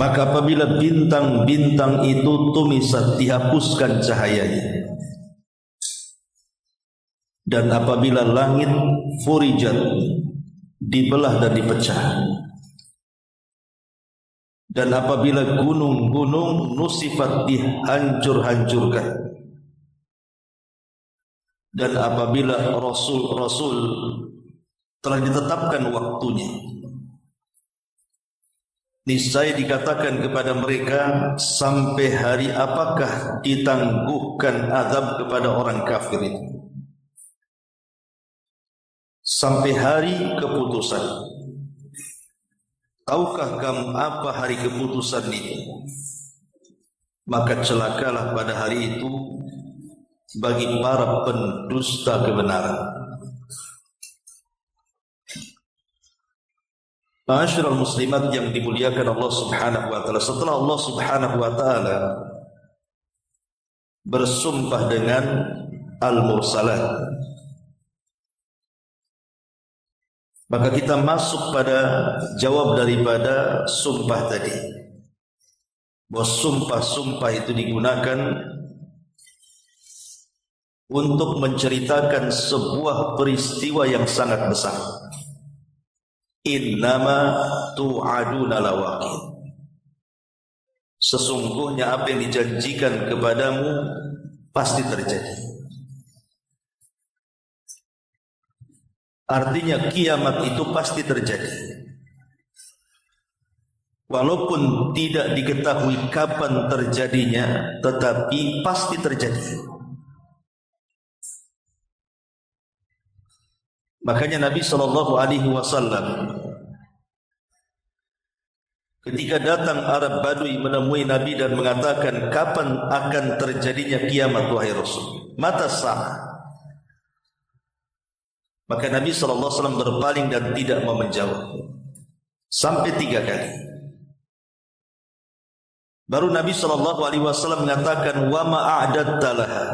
Maka apabila bintang-bintang itu tumisat, dihapuskan cahayanya, dan apabila langit furijat, dibelah dan dipecah, dan apabila gunung-gunung nusifat, dihancur-hancurkan, dan apabila rasul-rasul telah ditetapkan waktunya, niscaya dikatakan kepada mereka, sampai hari apakah ditangguhkan azab kepada orang kafir itu? Sampai hari keputusan. Tahukah kamu apa hari keputusan itu? Maka celakalah pada hari itu bagi para pendusta kebenaran. Ma'asyiral muslimat yang dimuliakan Allah Subhanahu wa taala, setelah Allah Subhanahu wa taala bersumpah dengan al-mursalat, maka kita masuk pada jawab daripada sumpah tadi. Bahwa sumpah-sumpah itu digunakan untuk menceritakan sebuah peristiwa yang sangat besar. Innama tu'aduna lawaqi. Sesungguhnya apa yang dijanjikan kepadamu pasti terjadi. Artinya kiamat itu pasti terjadi. Walaupun tidak diketahui kapan terjadinya, tetapi pasti terjadi. Makanya Nabi SAW ketika datang Arab Badui menemui Nabi dan mengatakan, kapan akan terjadinya kiamat wahai Rasul? Mata sah. Maka Nabi SAW berpaling dan tidak mau menjawab sampai 3 kali. Baru Nabi SAW mengatakan, wa ma'a'adatta laha.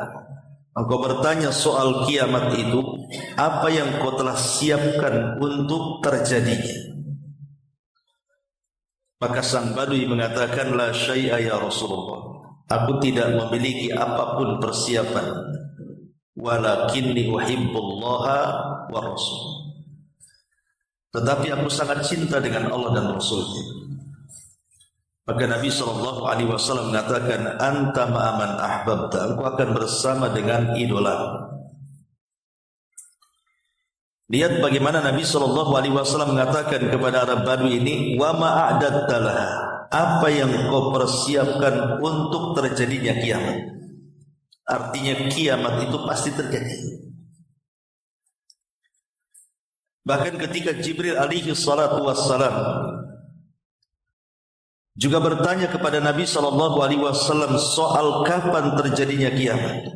Engkau bertanya soal kiamat itu, apa yang kau telah siapkan untuk terjadinya? Maka sang Badui mengatakan, la syai'a ya Rasulullah. Aku tidak memiliki apapun persiapan. Walakinni uhibbullaha wa rasul. Tetapi aku sangat cinta dengan Allah dan Rasulnya. Maka Nabi SAW mengatakan, anta ma'aman ahbabta. Aku akan bersama dengan idola. Lihat bagaimana Nabi SAW mengatakan kepada Arab Badui ini, wa ma'adatta laha. Apa yang kau persiapkan untuk terjadinya kiamat? Artinya kiamat itu pasti terjadi. Bahkan ketika Jibril alaihi salatu wassalam juga bertanya kepada Nabi SAW soal kapan terjadinya kiamat,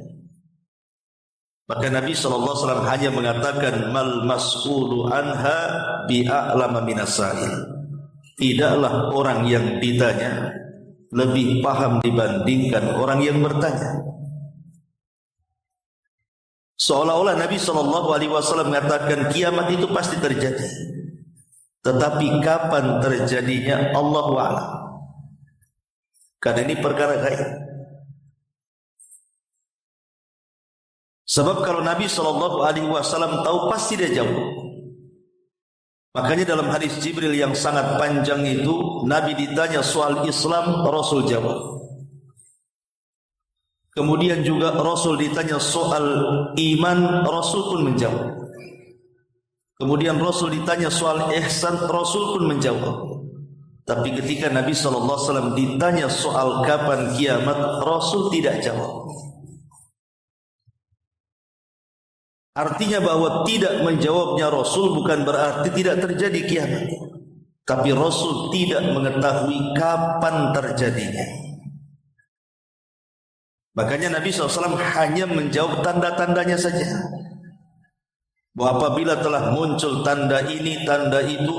maka Nabi SAW hanya mengatakan, mal mas'ulu anha bi'a'lama minas sa'il. Tidaklah orang yang ditanya lebih paham dibandingkan orang yang bertanya. Seolah-olah Nabi SAW mengatakan kiamat itu pasti terjadi, tetapi kapan terjadinya Allahu a'lam. Karena ini perkara gaib. Sebab kalau Nabi SAW tahu, pasti dia jawab. Makanya dalam hadis Jibril yang sangat panjang itu, Nabi ditanya soal Islam, Rasul jawab. Kemudian juga Rasul ditanya soal iman, Rasul pun menjawab. Kemudian Rasul ditanya soal ihsan, Rasul pun menjawab. Tapi ketika Nabi SAW ditanya soal kapan kiamat, Rasul tidak jawab. Artinya bahwa tidak menjawabnya Rasul bukan berarti tidak terjadi kiamat, tapi Rasul tidak mengetahui kapan terjadinya. Makanya Nabi SAW hanya menjawab tanda-tandanya saja. Bahwa apabila telah muncul tanda ini, tanda itu,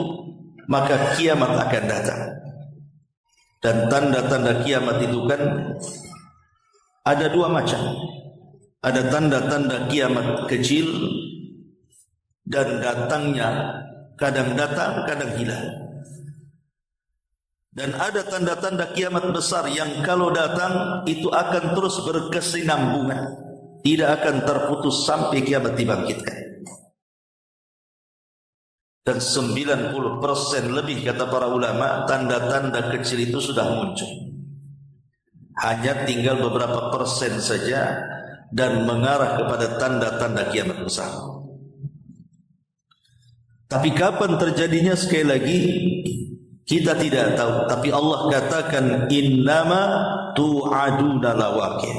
maka kiamat akan datang. Dan tanda-tanda kiamat itu kan ada 2 macam. Ada tanda-tanda kiamat kecil, dan datangnya kadang datang, kadang hilang. Dan ada tanda-tanda kiamat besar yang kalau datang itu akan terus berkesinambungan, tidak akan terputus sampai kiamat dibangkitkan. Dan 90% lebih kata para ulama, tanda-tanda kecil itu sudah muncul. Hanya tinggal beberapa persen saja dan mengarah kepada tanda-tanda kiamat besar. Tapi kapan terjadinya sekali lagi kita tidak tahu. Tapi Allah katakan innama tu'aduna lawaqi'.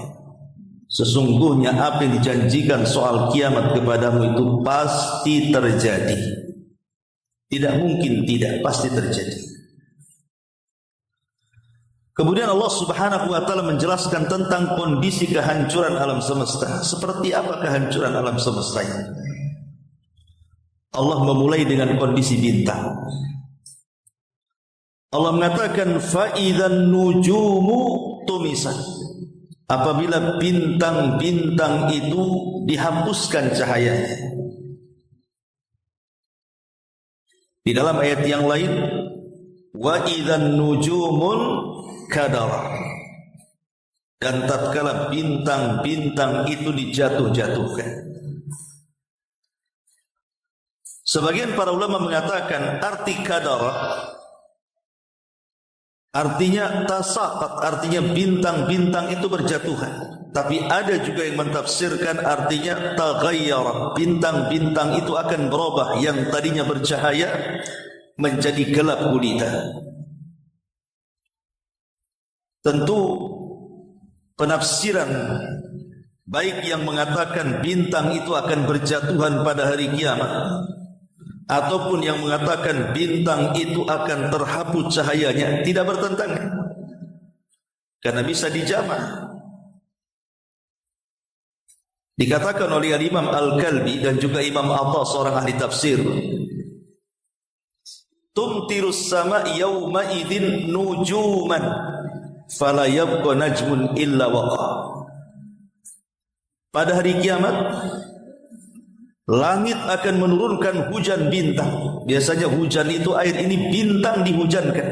Sesungguhnya apa yang dijanjikan soal kiamat kepadamu itu pasti terjadi. Tidak mungkin tidak, pasti terjadi. Kemudian Allah Subhanahu wa taala menjelaskan tentang kondisi kehancuran alam semesta. Seperti apa kehancuran alam semesta ini? Allah memulai dengan kondisi bintang. Allah mengatakan fa idzan nujumu tumisat. Apabila bintang-bintang itu dihapuskan cahayanya. Di dalam ayat yang lain, wa idzan nujumun kadar. Dan tatkala bintang-bintang itu dijatuh-jatuhkan. Sebagian para ulama mengatakan arti kadar artinya tasaqat, artinya bintang-bintang itu berjatuhan. Tapi ada juga yang mentafsirkan artinya taghayyara, bintang-bintang itu akan berubah, yang tadinya bercahaya menjadi gelap gulita. Tentu penafsiran baik yang mengatakan bintang itu akan berjatuhan pada hari kiamat, ataupun yang mengatakan bintang itu akan terhapus cahayanya, tidak bertentangan, karena bisa dijamak. Dikatakan oleh Imam Al-Kalbi dan juga Imam Atha, seorang ahli tafsir, tumtirus sama yawma idzin nujuman fala yabqa najmun illa waqa. Pada hari kiamat langit akan menurunkan hujan bintang. Biasanya hujan itu air, ini bintang dihujankan.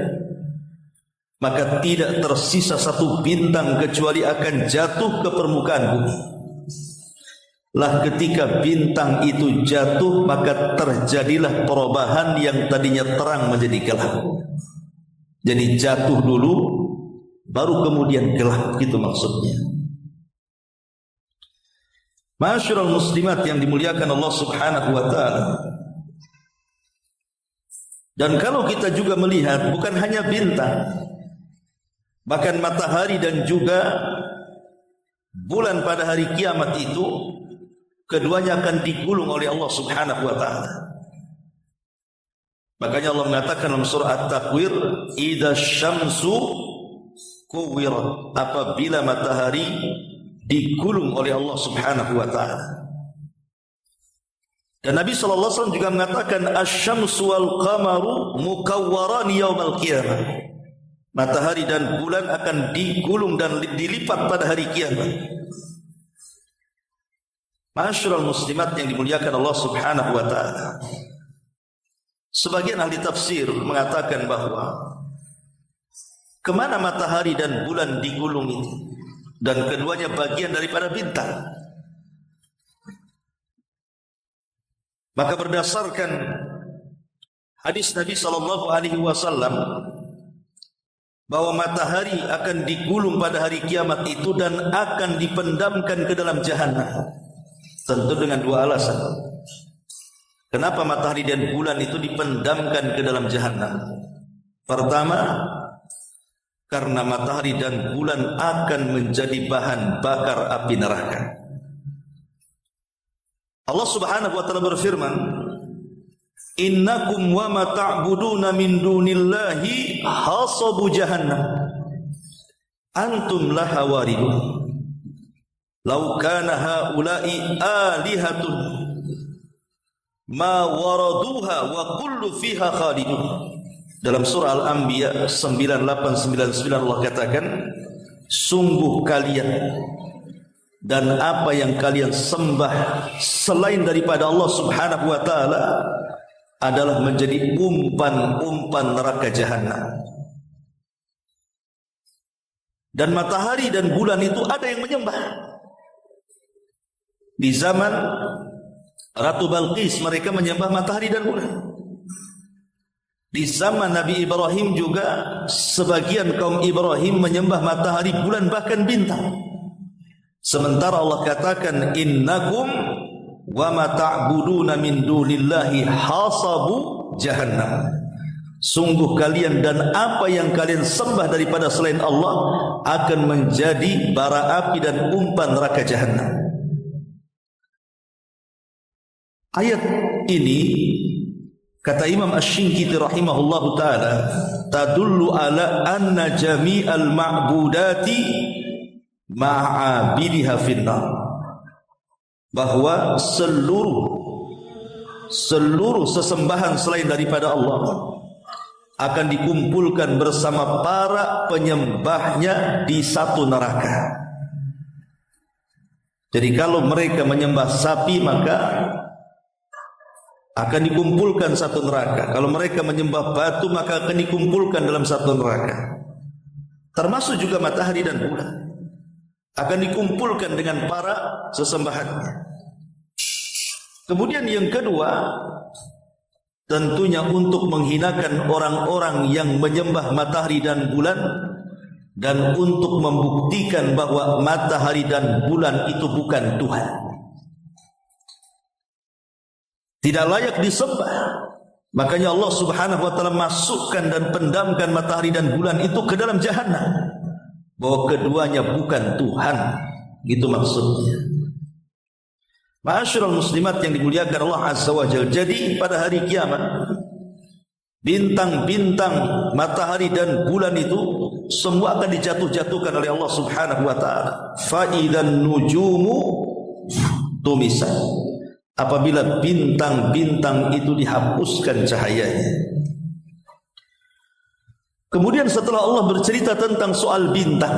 Maka tidak tersisa satu bintang kecuali akan jatuh ke permukaan bumi. Lah ketika bintang itu jatuh, maka terjadilah perubahan yang tadinya terang menjadi gelap. Jadi jatuh dulu, baru kemudian gelap, gitu maksudnya. Ma'asyiral muslimat yang dimuliakan Allah Subhanahu wa taala. Dan kalau kita juga melihat bukan hanya bintang, bahkan matahari dan juga bulan pada hari kiamat itu keduanya akan digulung oleh Allah Subhanahu wa taala. Makanya Allah mengatakan dalam surah At-Takwir, idza syamsu kuwirat, apabila matahari digulung oleh Allah Subhanahu wa taala. Dan Nabi sallallahu alaihi wasallam juga mengatakan asy-syamsu wal qamaru mukawwaran yaumal qiyamah. Matahari dan bulan akan digulung dan dilipat pada hari kiamat. Ma'asyiral muslimat yang dimuliakan Allah Subhanahu wa taala. Sebagian ahli tafsir mengatakan bahwa kemana matahari dan bulan digulung ini, dan keduanya bagian daripada bintang. Maka berdasarkan hadis Nabi sallallahu alaihi wasallam bahwa matahari akan digulung pada hari kiamat itu dan akan dipendamkan ke dalam jahanam. Tentu dengan dua alasan. Kenapa matahari dan bulan itu dipendamkan ke dalam jahanam? Pertama, karena matahari dan bulan akan menjadi bahan bakar api neraka. Allah Subhanahu wa taala berfirman, innakum wa ma ta'buduna min dunillahi hasabu jahannam antum laha waridun law kana haula'i alihatun ma waraduha wa kullu fiha khalidun. Dalam surah Al-Anbiya 9899 Allah katakan, sungguh kalian dan apa yang kalian sembah selain daripada Allah Subhanahu wa taala adalah menjadi umpan-umpan neraka jahanam. Dan matahari dan bulan itu ada yang menyembah. Di zaman Ratu Balqis mereka menyembah matahari dan bulan. Di zaman Nabi Ibrahim juga sebagian kaum Ibrahim menyembah matahari, bulan, bahkan bintang. Sementara Allah katakan innakum wa ma ta'buduna min dunillahi hasabu jahannam. Sungguh kalian dan apa yang kalian sembah daripada selain Allah akan menjadi bara api dan umpan neraka jahanam. Ayat ini kata Imam Asy-Syinkiti rahimahullahu taala tadullu ala anna jami'al ma'budati ma'abidiha finnar, bahwa seluruh sesembahan selain daripada Allah akan dikumpulkan bersama para penyembahnya di satu neraka. Jadi kalau mereka menyembah sapi maka akan dikumpulkan satu neraka. Kalau mereka menyembah batu maka akan dikumpulkan dalam satu neraka. Termasuk juga matahari dan bulan akan dikumpulkan dengan para sesembahannya. Kemudian yang kedua, tentunya untuk menghinakan orang-orang yang menyembah matahari dan bulan dan untuk membuktikan bahwa matahari dan bulan itu bukan Tuhan, tidak layak disembah. Makanya Allah Subhanahu wa taala masukkan dan pendamkan matahari dan bulan itu ke dalam jahanam, bahwa keduanya bukan Tuhan. Gitu maksudnya. Ma'asyiral muslimat yang dimuliakan Allah Azza wa Jalla. Jadi pada hari kiamat bintang-bintang, matahari dan bulan itu semua akan dijatuh-jatuhkan oleh Allah Subhanahu wa taala. Fa idzan nujumu tumisat. Apabila bintang-bintang itu dihapuskan cahayanya. Kemudian setelah Allah bercerita tentang soal bintang,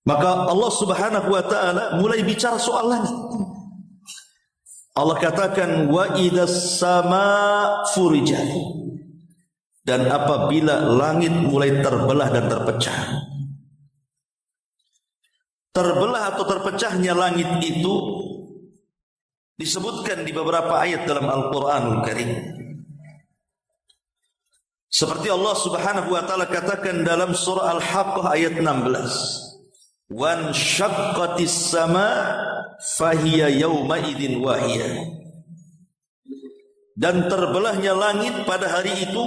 maka Allah Subhanahu wa taala mulai bicara soal langit. Allah katakan wa idzas samaa furijat, dan apabila langit mulai terbelah dan terpecah. Terbelah atau terpecahnya langit itu disebutkan di beberapa ayat dalam Al-Quranul Karim. Seperti Allah Subhanahu wa taala katakan dalam surah Al-Haqqah ayat 16, "Wan syaqqatis sama fahiya yauma idzin wahiyah." Dan terbelahnya langit pada hari itu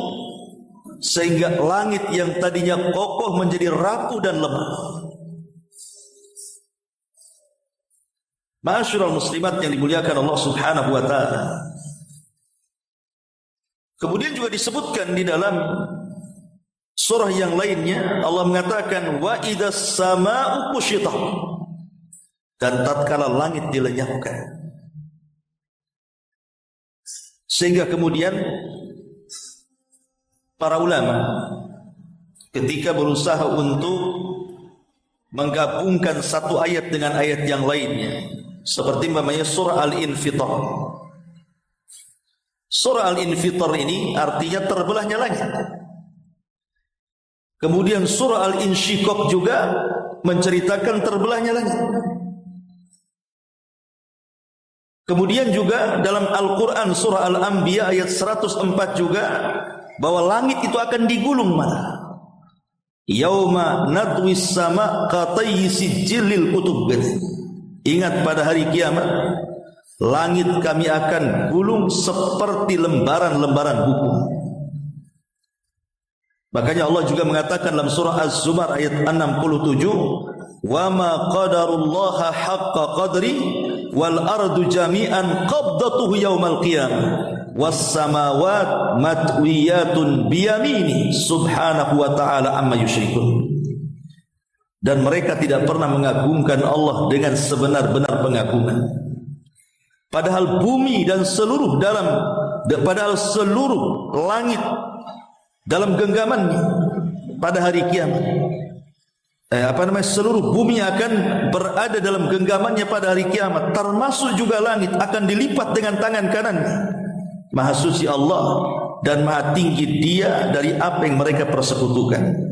sehingga langit yang tadinya kokoh menjadi rapuh dan lemah. Ma'asyiral muslimat yang dimuliakan Allah Subhanahu wa taala. Kemudian juga disebutkan di dalam surah yang lainnya Allah mengatakan wa idzas samaa'u kushitat, dan tatkala langit dilenyapkan. Sehingga kemudian para ulama ketika berusaha untuk menggabungkan satu ayat dengan ayat yang lainnya, seperti namanya surah Al-Infitar. Surah Al-Infitar ini artinya terbelahnya langit. Kemudian surah Al-Insyiqaq juga menceritakan terbelahnya langit. Kemudian juga dalam Al-Quran surah Al-Anbiya ayat 104 juga bahwa langit itu akan digulung mana? Yauma natwis sama katayyi sijilil kutub. Ingat pada hari kiamat langit kami akan gulung seperti lembaran-lembaran buku. Makanya Allah juga mengatakan dalam surah Az-Zumar ayat 67, "Wa ma qadarullaha haqqa qadri wal ardu jami'an qabdatuhu yaumal qiyamah was samawat matwiyatun biyamini subhanahu wa ta'ala amma yusyrikun." Dan mereka tidak pernah mengagungkan Allah dengan sebenar-benar pengagungan. Padahal bumi dan seluruh langit dalam genggamannya pada hari kiamat seluruh bumi akan berada dalam genggamannya pada hari kiamat, termasuk juga langit akan dilipat dengan tangan kanannya. Maha suci Allah dan maha tinggi Dia dari apa yang mereka persekutukan.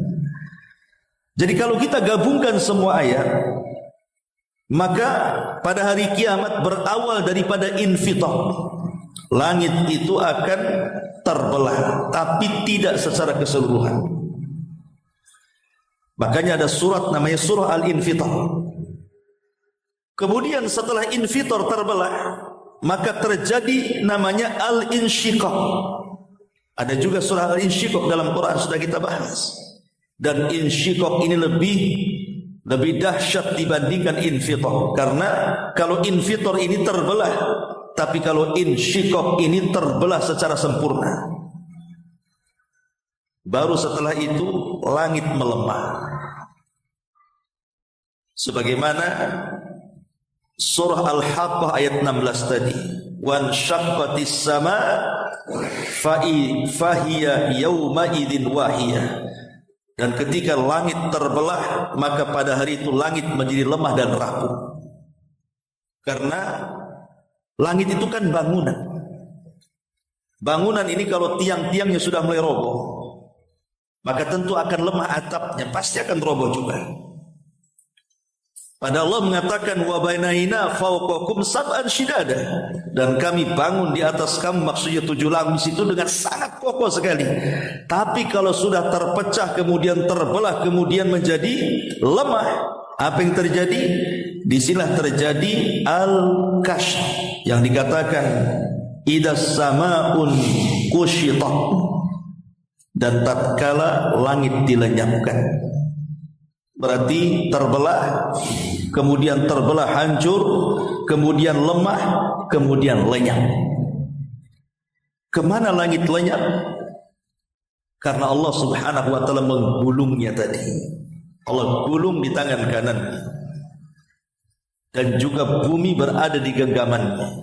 Jadi kalau kita gabungkan semua ayat, maka pada hari kiamat berawal daripada infitar. Langit itu akan terbelah, tapi tidak secara keseluruhan. Makanya ada surat namanya surah Al-Infitar. Kemudian setelah infitar terbelah, maka terjadi namanya Al-Insyiqaq. Ada juga surah Al-Insyiqaq dalam Quran, sudah kita bahas. Dan insyiqaq ini lebih dahsyat dibandingkan infitar. Karena kalau infitar ini terbelah, tapi kalau insyiqaq ini terbelah secara sempurna. Baru setelah itu langit melemah. Sebagaimana surah Al-Haqqah ayat 16 tadi. Wan syaqqatis sama fahiya yawma idzin wahiyah. Dan ketika langit terbelah, maka pada hari itu langit menjadi lemah dan rapuh. Karena langit itu kan bangunan. Bangunan ini kalau tiang-tiangnya sudah mulai roboh, maka tentu akan lemah atapnya, pasti akan roboh juga. Padahal Allah mengatakan wa bainaina fawqakum sab'an shidada, dan kami bangun di atas kamu, maksudnya 7 lapis itu dengan sangat kokoh sekali. Tapi kalau sudah terpecah kemudian terbelah kemudian menjadi lemah, apa yang terjadi? Disinilah terjadi al-kasy yang dikatakan idas samaun kushitat, dan tatkala langit dilenyapkan. Berarti terbelah, kemudian terbelah hancur, kemudian lemah, kemudian lenyap. Kemana langit lenyap? Karena Allah subhanahu wa ta'ala menggulungnya tadi. Allah gulung di tangan kanan, dan juga bumi berada di genggamannya.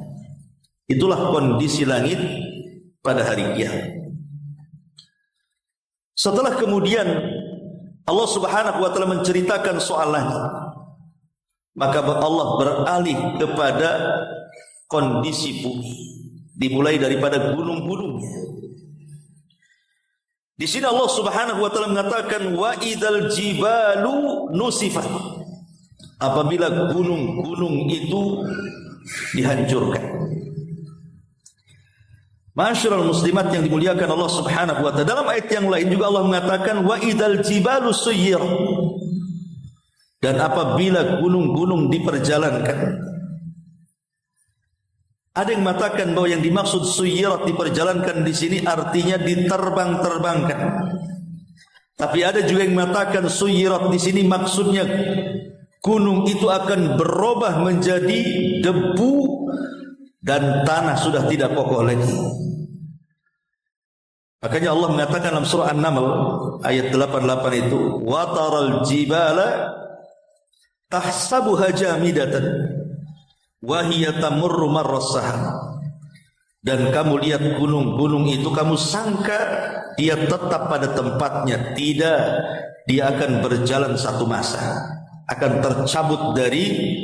Itulah kondisi langit pada hari kiamat. Setelah kemudian Allah subhanahu wa ta'ala menceritakan soal langit, maka Allah beralih kepada kondisi bumi, dimulai daripada gunung-gunungnya. Di sini Allah subhanahu wa ta'ala mengatakan wa idzal jibalu nusifat, apabila gunung-gunung itu dihancurkan. Masyarul muslimat yang dimuliakan Allah subhanahu wa ta'ala, dalam ayat yang lain juga Allah mengatakan wa idzal jibalu suyyirat, dan apabila gunung-gunung diperjalankan. Ada yang mengatakan bahwa yang dimaksud suyyirat diperjalankan di sini artinya diterbang-terbangkan. Tapi ada juga yang mengatakan suyyirat di sini maksudnya gunung itu akan berubah menjadi debu dan tanah sudah tidak kokoh lagi. Makanya Allah mengatakan dalam surah An-Naml ayat 88 itu wa taral jibala tahsabuha jamidatan wa hiya tamurru marras sahab, dan kamu lihat gunung-gunung itu kamu sangka dia tetap pada tempatnya. Tidak, dia akan berjalan satu masa, akan tercabut dari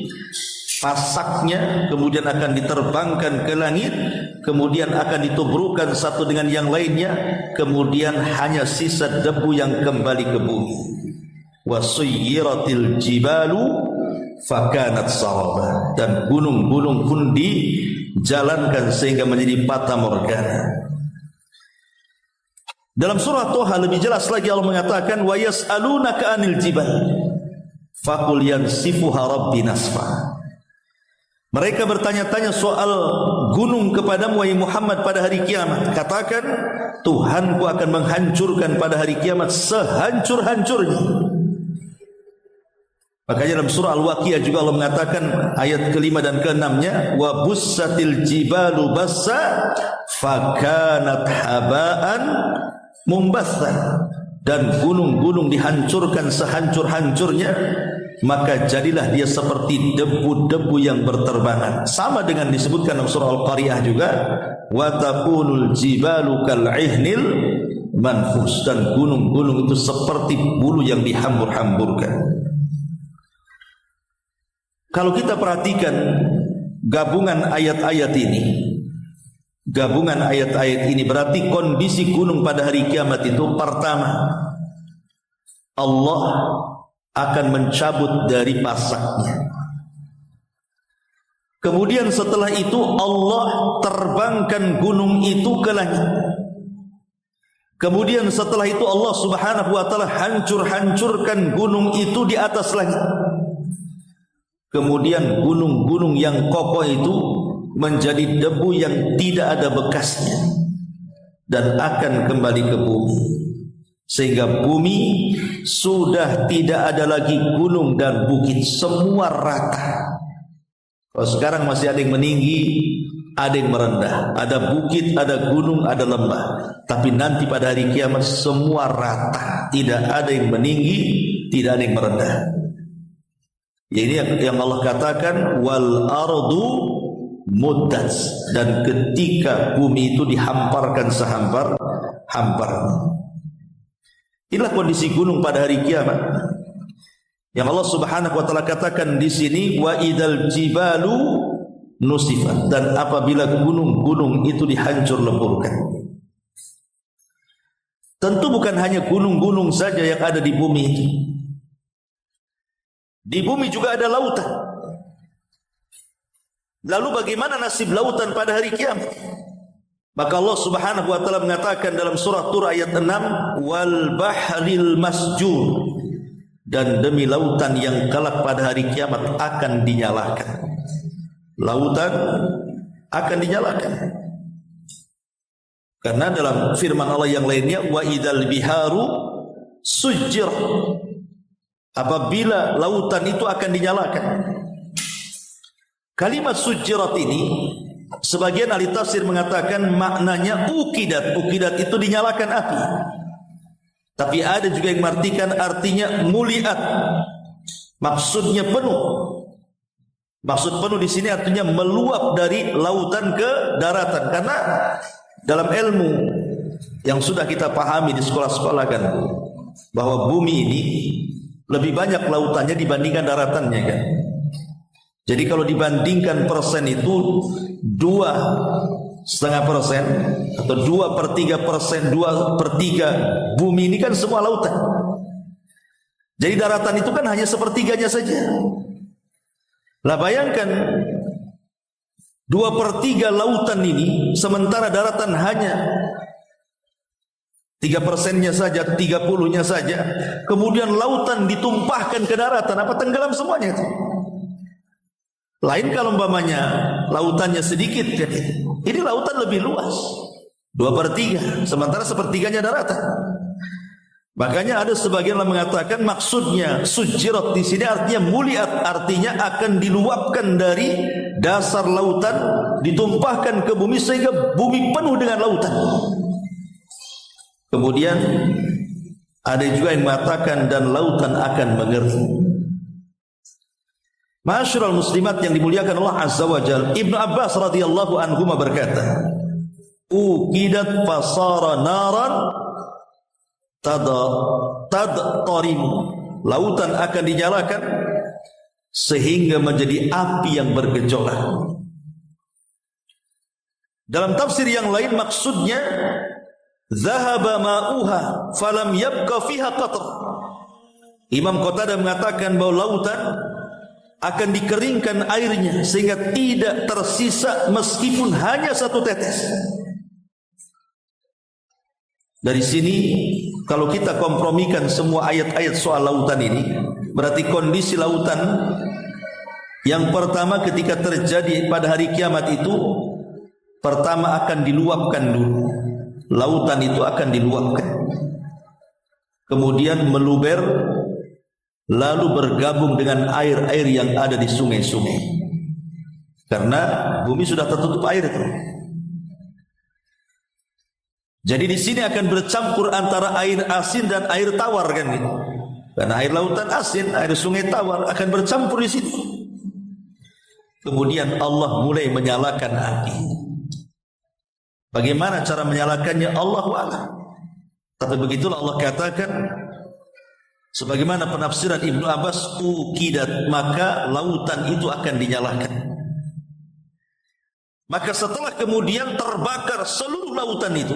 pasaknya, kemudian akan diterbangkan ke langit, kemudian akan ditubrukkan satu dengan yang lainnya, kemudian hanya sisa debu yang kembali ke bumi. Wasuyyiratil jibalu fakanat saraba, dan gunung-gunung pun dijalankan sehingga menjadi fata morgana. Dalam surah Toha lebih jelas lagi Allah mengatakan wa yas'alunaka 'anil jibal faqul yansifuha rabbi nasfa. Mereka bertanya-tanya soal gunung kepadamu wahai Muhammad pada hari kiamat. Katakan, Tuhanku akan menghancurkan pada hari kiamat sehancur-hancurnya. Makanya dalam surah Al-Waqiah juga Allah mengatakan ayat ke-5 dan ke-6-nya wa bussatil jibalu bassa fakanat habaan mumbatsan, dan gunung-gunung dihancurkan sehancur-hancurnya, maka jadilah dia seperti debu-debu yang berterbangan. Sama dengan disebutkan dalam surah Al-Qari'ah juga wa takunul jibalu kal'ihnil manfus, dan gunung-gunung itu seperti bulu yang dihambur-hamburkan. Kalau kita perhatikan gabungan ayat-ayat ini berarti kondisi gunung pada hari kiamat itu, pertama, Allah akan mencabut dari pasaknya. Kemudian setelah itu Allah terbangkan gunung itu ke langit. Kemudian setelah itu Allah Subhanahu wa taala hancurkan gunung itu di atas langit. Kemudian gunung-gunung yang kokoh itu menjadi debu yang tidak ada bekasnya dan akan kembali ke bumi, sehingga bumi sudah tidak ada lagi gunung dan bukit, semua rata. Kalau sekarang masih ada yang meninggi, ada yang merendah, ada bukit, ada gunung, ada lembah. Tapi nanti pada hari kiamat semua rata, tidak ada yang meninggi, tidak ada yang merendah. Ya, ini yang Allah katakan wal ardu muddat, dan ketika bumi itu dihamparkan sehampar-hamparnya. Inilah kondisi gunung pada hari kiamat yang Allah Subhanahu wa taala katakan di sini, wa idzal jibalu nusifat, dan apabila gunung-gunung itu dihancur leburkan. Tentu bukan hanya gunung-gunung saja yang ada di bumi itu. Di bumi juga ada lautan. Lalu bagaimana nasib lautan pada hari kiamat? Maka Allah Subhanahu wa taala mengatakan dalam surah Tur ayat 6, wal bahril masjur, dan demi lautan yang kelak pada hari kiamat akan dinyalakan. Lautan akan dinyalakan. Karena dalam firman Allah yang lainnya, wa idzal biharu sujjir, apabila lautan itu akan dinyalakan. Kalimat sujjirat ini sebagian ahli tafsir mengatakan maknanya ukidat. Ukidat itu dinyalakan api. Tapi ada juga yang mengartikan artinya muliat. Maksudnya penuh. Maksud penuh di sini artinya meluap dari lautan ke daratan. Karena dalam ilmu yang sudah kita pahami di sekolah-sekolah kan, bahwa bumi ini lebih banyak lautannya dibandingkan daratannya kan. Jadi kalau dibandingkan persen itu 2,5% atau 2/3%, 2/3 bumi ini kan semua lautan. Jadi daratan itu kan hanya sepertiganya saja. Lah bayangkan 2/3 lautan ini, sementara daratan hanya 3%-nya saja, 30-nya saja. Kemudian lautan ditumpahkan ke daratan, apa tenggelam semuanya itu? Lain kalau umpamanya lautannya sedikit, ini lautan lebih luas, 2/3, sementara sepertiganya daratan. Makanya ada sebagian yang mengatakan maksudnya sujjirat di sini artinya muliat, artinya akan diluapkan dari dasar lautan, ditumpahkan ke bumi sehingga bumi penuh dengan lautan. Kemudian ada juga yang mengatakan dan lautan akan mengerti. Ma'asyiral muslimat yang dimuliakan Allah Azza wa Jalla, Ibnu Abbas radhiyallahu anhu berkata, uqidat fasara naran tadtarimu, lautan akan dinyalakan sehingga menjadi api yang bergejolak. Dalam tafsir yang lain maksudnya zahaba ma'uha falam yabqa fiha qatr. Imam Qatadah mengatakan bahwa lautan akan dikeringkan airnya sehingga tidak tersisa meskipun hanya satu tetes. Dari sini kalau kita kompromikan semua ayat-ayat soal lautan ini, berarti kondisi lautan yang pertama ketika terjadi pada hari kiamat itu, pertama akan diluapkan dulu. Lautan itu akan diluapkan, kemudian meluber, lalu bergabung dengan air-air yang ada di sungai-sungai. Karena bumi sudah tertutup air itu. Jadi di sini akan bercampur antara air asin dan air tawar kan gitu. Karena air lautan asin, air sungai tawar akan bercampur di situ. Kemudian Allah mulai menyalakan api. Bagaimana cara menyalakannya Allahu a'lam. Tapi begitulah Allah katakan, Sebagaimana penafsiran Ibnu Abbas, ukidat, maka lautan itu akan dinyalakan. Maka setelah kemudian terbakar seluruh lautan itu,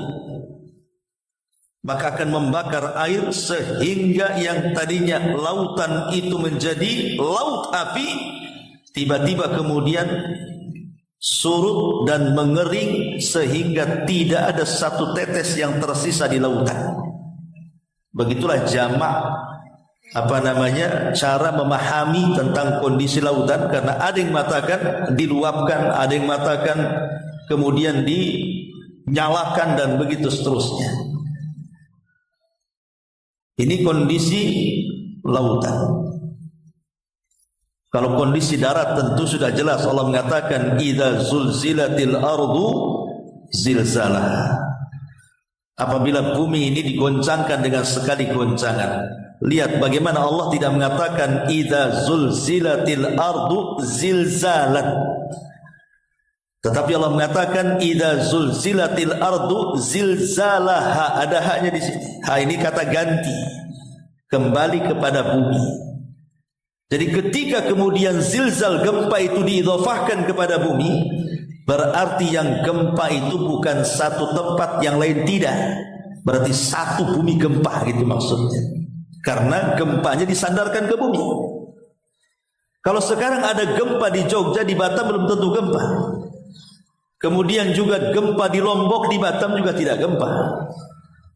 maka akan membakar air sehingga yang tadinya lautan itu menjadi laut api, tiba-tiba kemudian surut dan mengering sehingga tidak ada satu tetes yang tersisa di lautan. Begitulah jamak cara memahami tentang kondisi lautan, karena ada yang mengatakan diluapkan, ada yang mengatakan kemudian dinyalakan dan begitu seterusnya. Ini kondisi lautan. Kalau kondisi darat tentu sudah jelas, Allah mengatakan idza zulzilatil ardu zilzalah. Apabila bumi ini digoncangkan dengan sekali goncangan. Lihat bagaimana Allah tidak mengatakan idza zulzilatil ardu zilzalan, tetapi Allah mengatakan idza zulzilatil ardu zilzalaha. Ada haknya di sini. Ha ini kata ganti, kembali kepada bumi. Jadi ketika kemudian zilzal, gempa itu diidhafahkan kepada bumi, berarti yang gempa itu bukan satu tempat yang lain, tidak. Berarti satu bumi gempa gitu maksudnya. Karena gempanya disandarkan ke bumi. Kalau sekarang ada gempa di Jogja, di Batam belum tentu gempa. Kemudian juga gempa di Lombok, di Batam juga tidak gempa.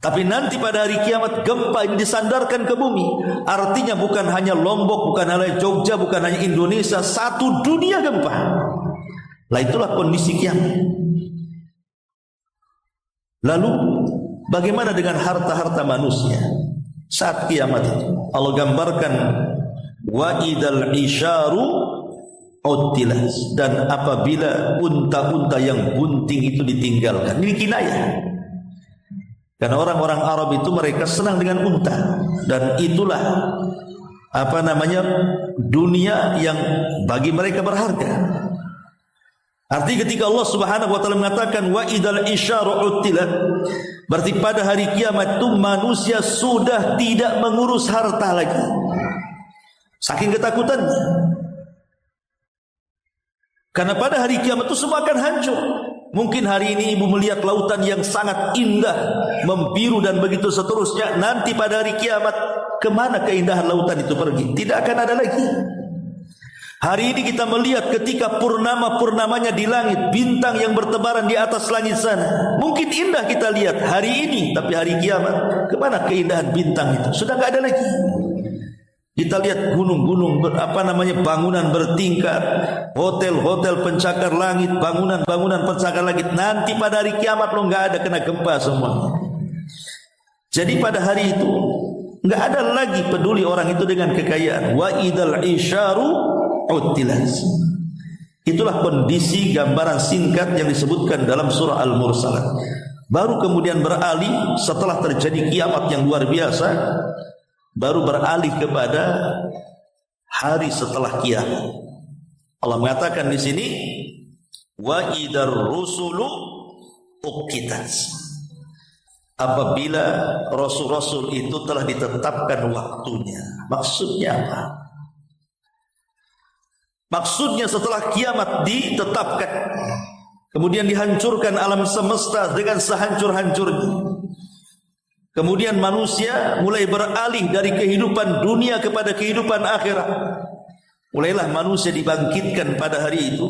Tapi nanti pada hari kiamat gempa ini disandarkan ke bumi. Artinya bukan hanya Lombok, bukan hanya Jogja, bukan hanya Indonesia, satu dunia gempa. Lah itulah kondisi kiamat. Lalu bagaimana dengan harta-harta manusia saat kiamat itu? Allah gambarkan wa idal isyaru utilas, dan apabila unta-unta yang bunting itu ditinggalkan. Ini kinayah, karena orang-orang Arab itu mereka senang dengan unta, dan itulah dunia yang bagi mereka berharga. Artinya ketika Allah Subhanahu wa taala mengatakan wa idal isyaru utilat, berarti pada hari kiamat itu manusia sudah tidak mengurus harta lagi, saking ketakutannya. Karena pada hari kiamat itu semua akan hancur. Mungkin hari ini ibu melihat lautan yang sangat indah, membiru dan begitu seterusnya. Nanti pada hari kiamat, kemana keindahan lautan itu pergi? Tidak akan ada lagi. Hari ini kita melihat ketika purnama-purnamanya di langit, bintang yang bertebaran di atas langit sana. Mungkin indah kita lihat hari ini, tapi hari kiamat, kemana keindahan bintang itu? Sudah tidak ada lagi. Kita lihat gunung-gunung, bangunan bertingkat, hotel-hotel pencakar langit, bangunan-bangunan pencakar langit. Nanti pada hari kiamat lo nggak ada, kena gempa semua. Jadi pada hari itu nggak ada lagi peduli orang itu dengan kekayaan. Wa idal isyaru utilas. Itulah kondisi gambaran singkat yang disebutkan dalam surah Al-Mursalat. Baru kemudian beralih setelah terjadi kiamat yang luar biasa, baru beralih kepada hari setelah kiamat. Allah mengatakan di sini wa idar rusulu uqitat. Apabila rasul-rasul itu telah ditetapkan waktunya. Maksudnya apa? Maksudnya setelah kiamat ditetapkan, kemudian dihancurkan alam semesta dengan sehancur-hancurnya. Kemudian manusia mulai beralih dari kehidupan dunia kepada kehidupan akhirat. Mulailah manusia dibangkitkan pada hari itu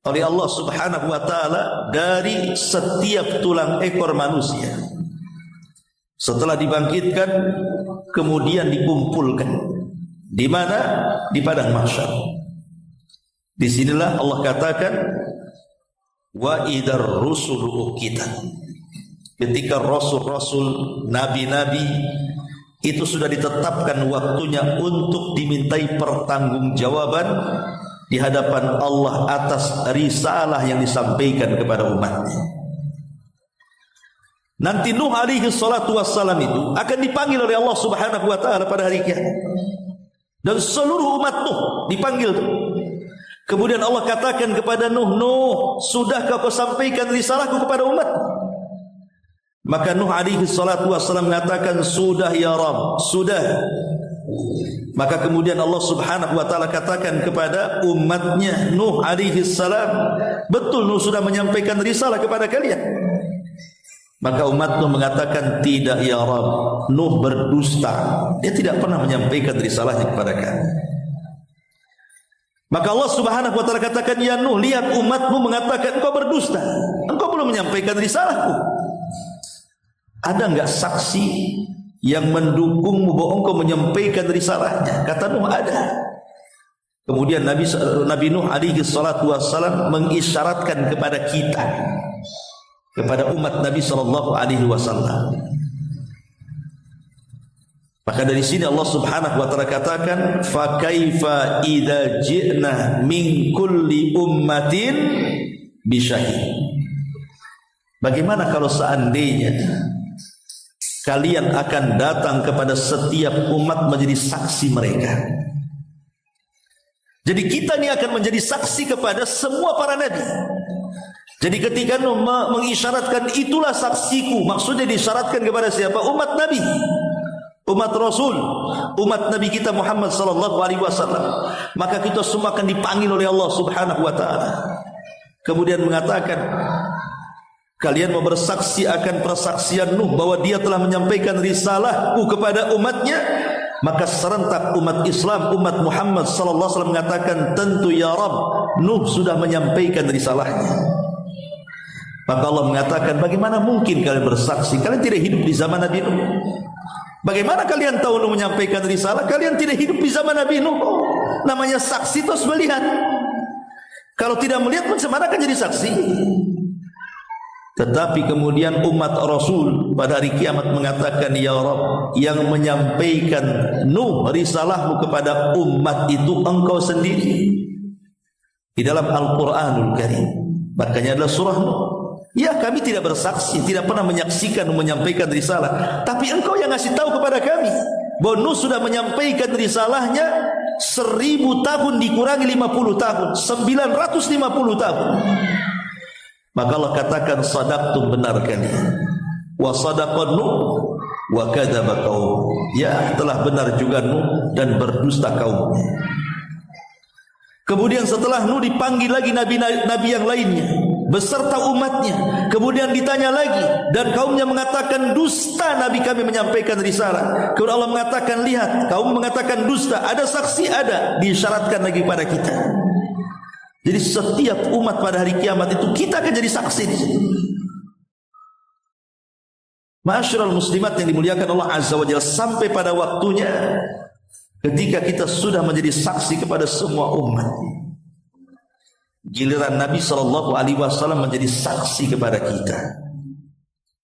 oleh Allah Subhanahu wa taala dari setiap tulang ekor manusia. Setelah dibangkitkan, kemudian dikumpulkan. Di mana? Di padang mahsyar. Di sinilah Allah katakan wa idar rusulu uqitat. Ketika rasul-rasul, nabi-nabi itu sudah ditetapkan waktunya untuk dimintai pertanggungjawaban di hadapan Allah atas risalah yang disampaikan kepada umatnya. Nanti Nuh alaihi salatu wassalam itu akan dipanggil oleh Allah Subhanahu wa taala pada hari kiamat. Dan seluruh umat Nuh dipanggil tuh. Kemudian Allah katakan kepada Nuh, Nuh, sudahkah kau sampaikan risalahku kepada umat? Maka Nuh alaihi salatu wassalam mengatakan, sudah ya Rabb, sudah. Maka kemudian Allah subhanahu wa ta'ala katakan kepada umatnya Nuh alaihi salam, betul Nuh sudah menyampaikan risalah kepada kalian. Maka umat Nuh mengatakan, tidak ya Rabb, Nuh berdusta, dia tidak pernah menyampaikan risalahnya kepada kami. Maka Allah subhanahu wa ta'ala katakan, ya Nuh, lihat umatmu mengatakan engkau berdusta, engkau belum menyampaikan risalahku. Ada enggak saksi yang mendukungmu bahwa engkau menyampaikan risalahnya? Kata Nuh, ada. Kemudian Nabi Nuh alaihi salatu wassalam mengisyaratkan kepada kita, kepada umat Nabi sallallahu alaihi wasallam. Maka dari sini Allah subhanahu wa ta'ala katakan, fa kaifa idza ji'na min kulli ummatin bisyahid. Bagaimana kalau seandainya kalian akan datang kepada setiap umat menjadi saksi mereka? Jadi kita ini akan menjadi saksi kepada semua para nabi. Jadi ketika Nuh mengisyaratkan itulah saksiku, maksudnya disyaratkan kepada siapa? Umat Nabi, umat Rasul, umat Nabi kita Muhammad sallallahu alaihi wasallam. Maka kita semua akan dipanggil oleh Allah subhanahu wa ta'ala. Kemudian mengatakan, kalian mau bersaksi akan persaksian Nuh bahwa dia telah menyampaikan risalahku kepada umatnya. Maka serentak umat Islam, umat Muhammad sallallahu alaihi wasallam mengatakan, tentu ya Rabb, Nuh sudah menyampaikan risalahnya. Maka Allah mengatakan, bagaimana mungkin kalian bersaksi? Kalian tidak hidup di zaman Nabi Nuh. Bagaimana kalian tahu Nuh menyampaikan risalah? Kalian tidak hidup di zaman Nabi Nuh. Namanya saksi terus melihat. Kalau tidak melihat, macam mana akan jadi saksi? Tetapi kemudian umat Rasul pada hari kiamat mengatakan, ya Rabb, yang menyampaikan Nuh risalahmu kepada umat itu engkau sendiri. Di dalam Al-Quranul Karim, makanya adalah surah Nuh. Ya, kami tidak bersaksi, tidak pernah menyaksikan menyampaikan risalah, tapi engkau yang ngasih tahu kepada kami bahwa Nuh sudah menyampaikan risalahnya 1000 tahun dikurangi 50 tahun, 950 tahun. Maka Allah katakan, sadaqtum, benar kalian. Wa sadaqan Nuh wa kadzaba qaum. Ya, telah benar juga Nuh dan berdusta kaumnya. Kemudian setelah Nuh dipanggil lagi nabi-nabi yang lainnya beserta umatnya. Kemudian ditanya lagi dan kaumnya mengatakan, dusta nabi kami menyampaikan risalah. Kemudian Allah mengatakan, lihat, kaum mengatakan dusta, ada saksi, ada, disyaratkan lagi pada kita. Jadi setiap umat pada hari kiamat itu kita akan jadi saksi di situ. Ma'asyiral muslimat yang dimuliakan Allah Azza wa Jalla, sampai pada waktunya ketika kita sudah menjadi saksi kepada semua umat, giliran Nabi sallallahu alaihi wasallam menjadi saksi kepada kita.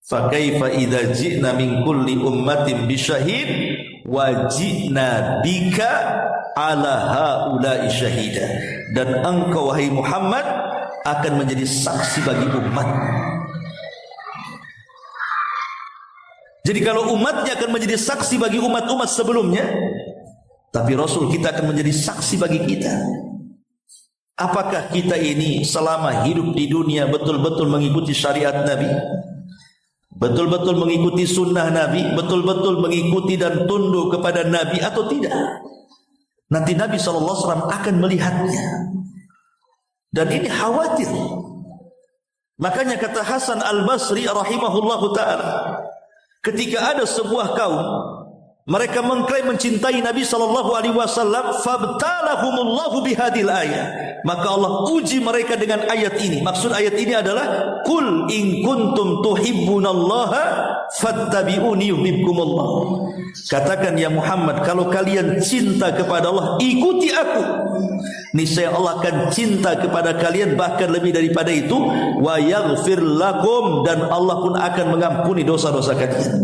Fa kaifa idza ji'na min kulli ummatin bisyahid wa ji'na bika ala haula'i syahida. Dan engkau wahai Muhammad akan menjadi saksi bagi umat. Jadi kalau umatnya akan menjadi saksi bagi umat-umat sebelumnya, tapi Rasul kita akan menjadi saksi bagi kita. Apakah kita ini selama hidup di dunia betul-betul mengikuti syariat Nabi, betul-betul mengikuti sunnah Nabi, betul-betul mengikuti dan tunduk kepada Nabi atau tidak? Nanti Nabi SAW akan melihatnya. Dan ini khawatir. Makanya kata Hasan Al-Basri rahimahullahu ta'ala, ketika ada sebuah kaum, mereka mengklaim mencintai Nabi SAW, fabtalahumullahu bihadil ayat. Maka Allah uji mereka dengan ayat ini. Maksud ayat ini adalah, Qul in kuntum tuhibbunallaha fattabi'uni yuhibbukumullah. Katakan ya Muhammad, kalau kalian cinta kepada Allah, ikuti aku. Niscaya Allah akan cinta kepada kalian, bahkan lebih daripada itu, wa yaghfir lakum, dan Allah pun akan mengampuni dosa-dosa kalian.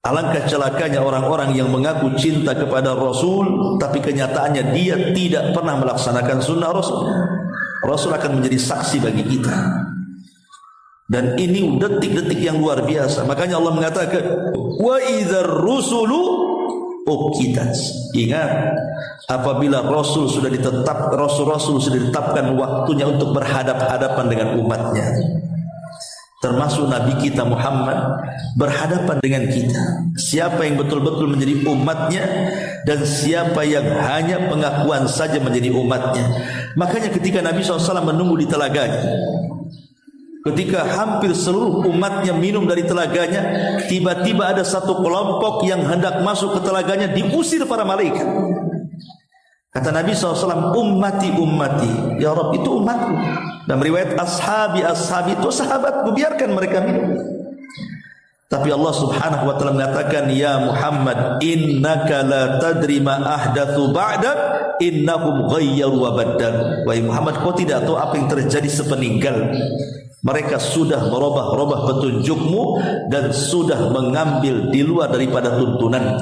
Alangkah celakanya orang-orang yang mengaku cinta kepada Rasul, tapi kenyataannya dia tidak pernah melaksanakan sunnah Rasul. Rasul akan menjadi saksi bagi kita. Dan ini detik-detik yang luar biasa. Makanya Allah mengatakan, wa idzar rusulu uqitat. Ingat, apabila Rasul sudah ditetapkan waktunya untuk berhadap-hadapan dengan umatnya. termasuk Nabi kita Muhammad, berhadapan dengan kita. Siapa yang betul-betul menjadi umatnya dan siapa yang hanya pengakuan saja menjadi umatnya. Makanya ketika Nabi SAW menunggu di telaganya, ketika hampir seluruh umatnya minum dari telaganya, tiba-tiba ada satu kelompok yang hendak masuk ke telaganya, diusir para malaikat. Kata Nabi SAW, ummati ummati, ya Rabb, itu umatku. Dan riwayat ashabi ashabi, itu sahabatku, biarkan mereka minum. Tapi Allah Subhanahu wa taala mengatakan, ya Muhammad, innaka la tadri ma ahdatsu ba'dak, innahum ghayyaru wa baddalu. Wahai Muhammad, kau tidak tahu apa yang terjadi sepeninggal. Mereka sudah merubah-rubah petunjukmu dan sudah mengambil di luar daripada tuntunan.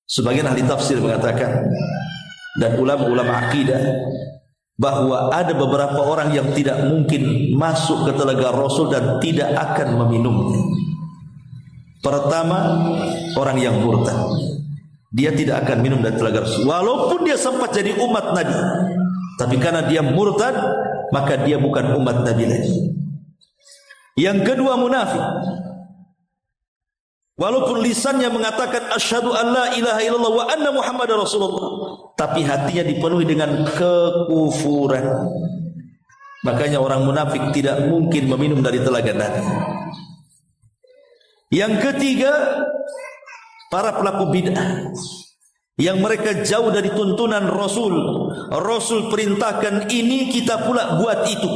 Sebagian ahli tafsir mengatakan, dan ulama-ulama akidah, bahwa ada beberapa orang yang tidak mungkin masuk ke telaga Rasul dan tidak akan meminumnya. Pertama, orang yang murtad. Dia tidak akan minum dari telaga Rasul walaupun dia sempat jadi umat Nabi. Tapi karena dia murtad, maka dia bukan umat Nabi lagi. Yang kedua, munafik. Walaupun lisannya mengatakan asyhadu an la ilaha illallah wa anna muhammadar rasulullah, tapi hatinya dipenuhi dengan kekufuran. Makanya orang munafik tidak mungkin meminum dari telaga Nabi. Yang ketiga, para pelaku bid'ah yang mereka jauh dari tuntunan Rasul. Rasul perintahkan ini, kita pula buat itu.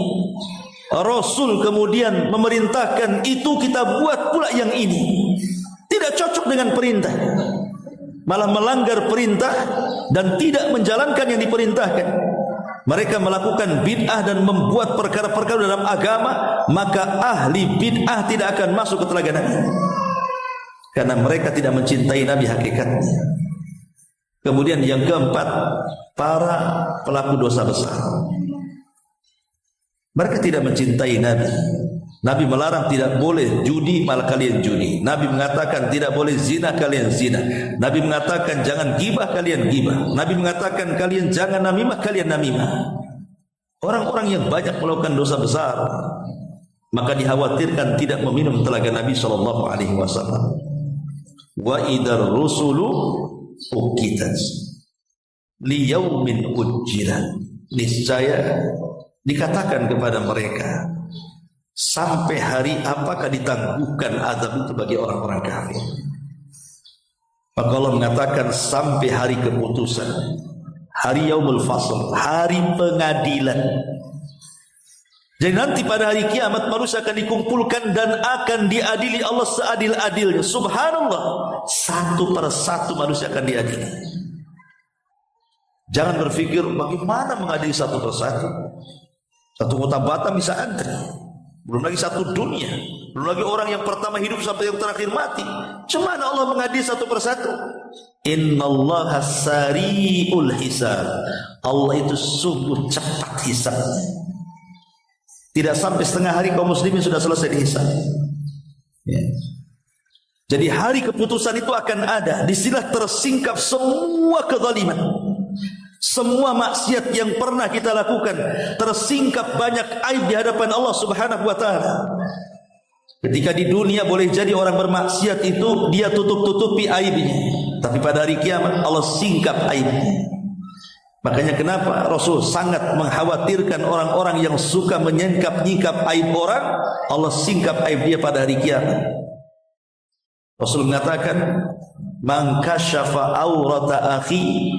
Rasul kemudian memerintahkan itu, kita buat pula yang ini. Tidak cocok dengan perintah, malah melanggar perintah dan tidak menjalankan yang diperintahkan. Mereka melakukan bid'ah dan membuat perkara-perkara dalam agama, maka ahli bid'ah tidak akan masuk ke telaga Nabi, karena mereka tidak mencintai Nabi hakikatnya. Kemudian yang keempat, para pelaku dosa besar. Mereka tidak mencintai Nabi. Nabi melarang tidak boleh judi, malah kalian judi. Nabi mengatakan tidak boleh zina, kalian zina. Nabi mengatakan jangan gibah, kalian gibah. Nabi mengatakan kalian jangan namimah, kalian namimah. Orang-orang yang banyak melakukan dosa besar, maka dikhawatirkan tidak meminum telaga Nabi SAW. Wa idar rusulu uqitat liyaumin ujjilan. Niscaya dikatakan kepada mereka, sampai hari apakah ditangguhkan azab itu bagi orang-orang kafir. Maka Allah mengatakan sampai hari keputusan, hari yaumul fasl, hari pengadilan. Jadi nanti pada hari kiamat manusia akan dikumpulkan dan akan diadili Allah seadil-adilnya. Subhanallah, satu per satu manusia akan diadili. Jangan berpikir bagaimana mengadili satu per satu. Satu kota Batam bisa antri, belum lagi satu dunia, belum lagi orang yang pertama hidup sampai yang terakhir mati. Cemana Allah mengadili satu persatu? Innallaha sari'ul hisab. Allah itu sungguh cepat hisabnya. Tidak sampai setengah hari kaum muslimin sudah selesai dihisab. Ya. Jadi hari keputusan itu akan ada. Disinilah tersingkap semua kezaliman, semua maksiat yang pernah kita lakukan. Tersingkap banyak aib di hadapan Allah Subhanahu wa taala. Ketika di dunia boleh jadi orang bermaksiat itu dia tutup-tutupi aibnya, tapi pada hari kiamat Allah singkap aibnya. Makanya kenapa Rasul sangat mengkhawatirkan orang-orang yang suka menyingkap-nyingkap aib orang, Allah singkap aib dia pada hari kiamat. Rasul mengatakan, "Man kasyafa aurata akhi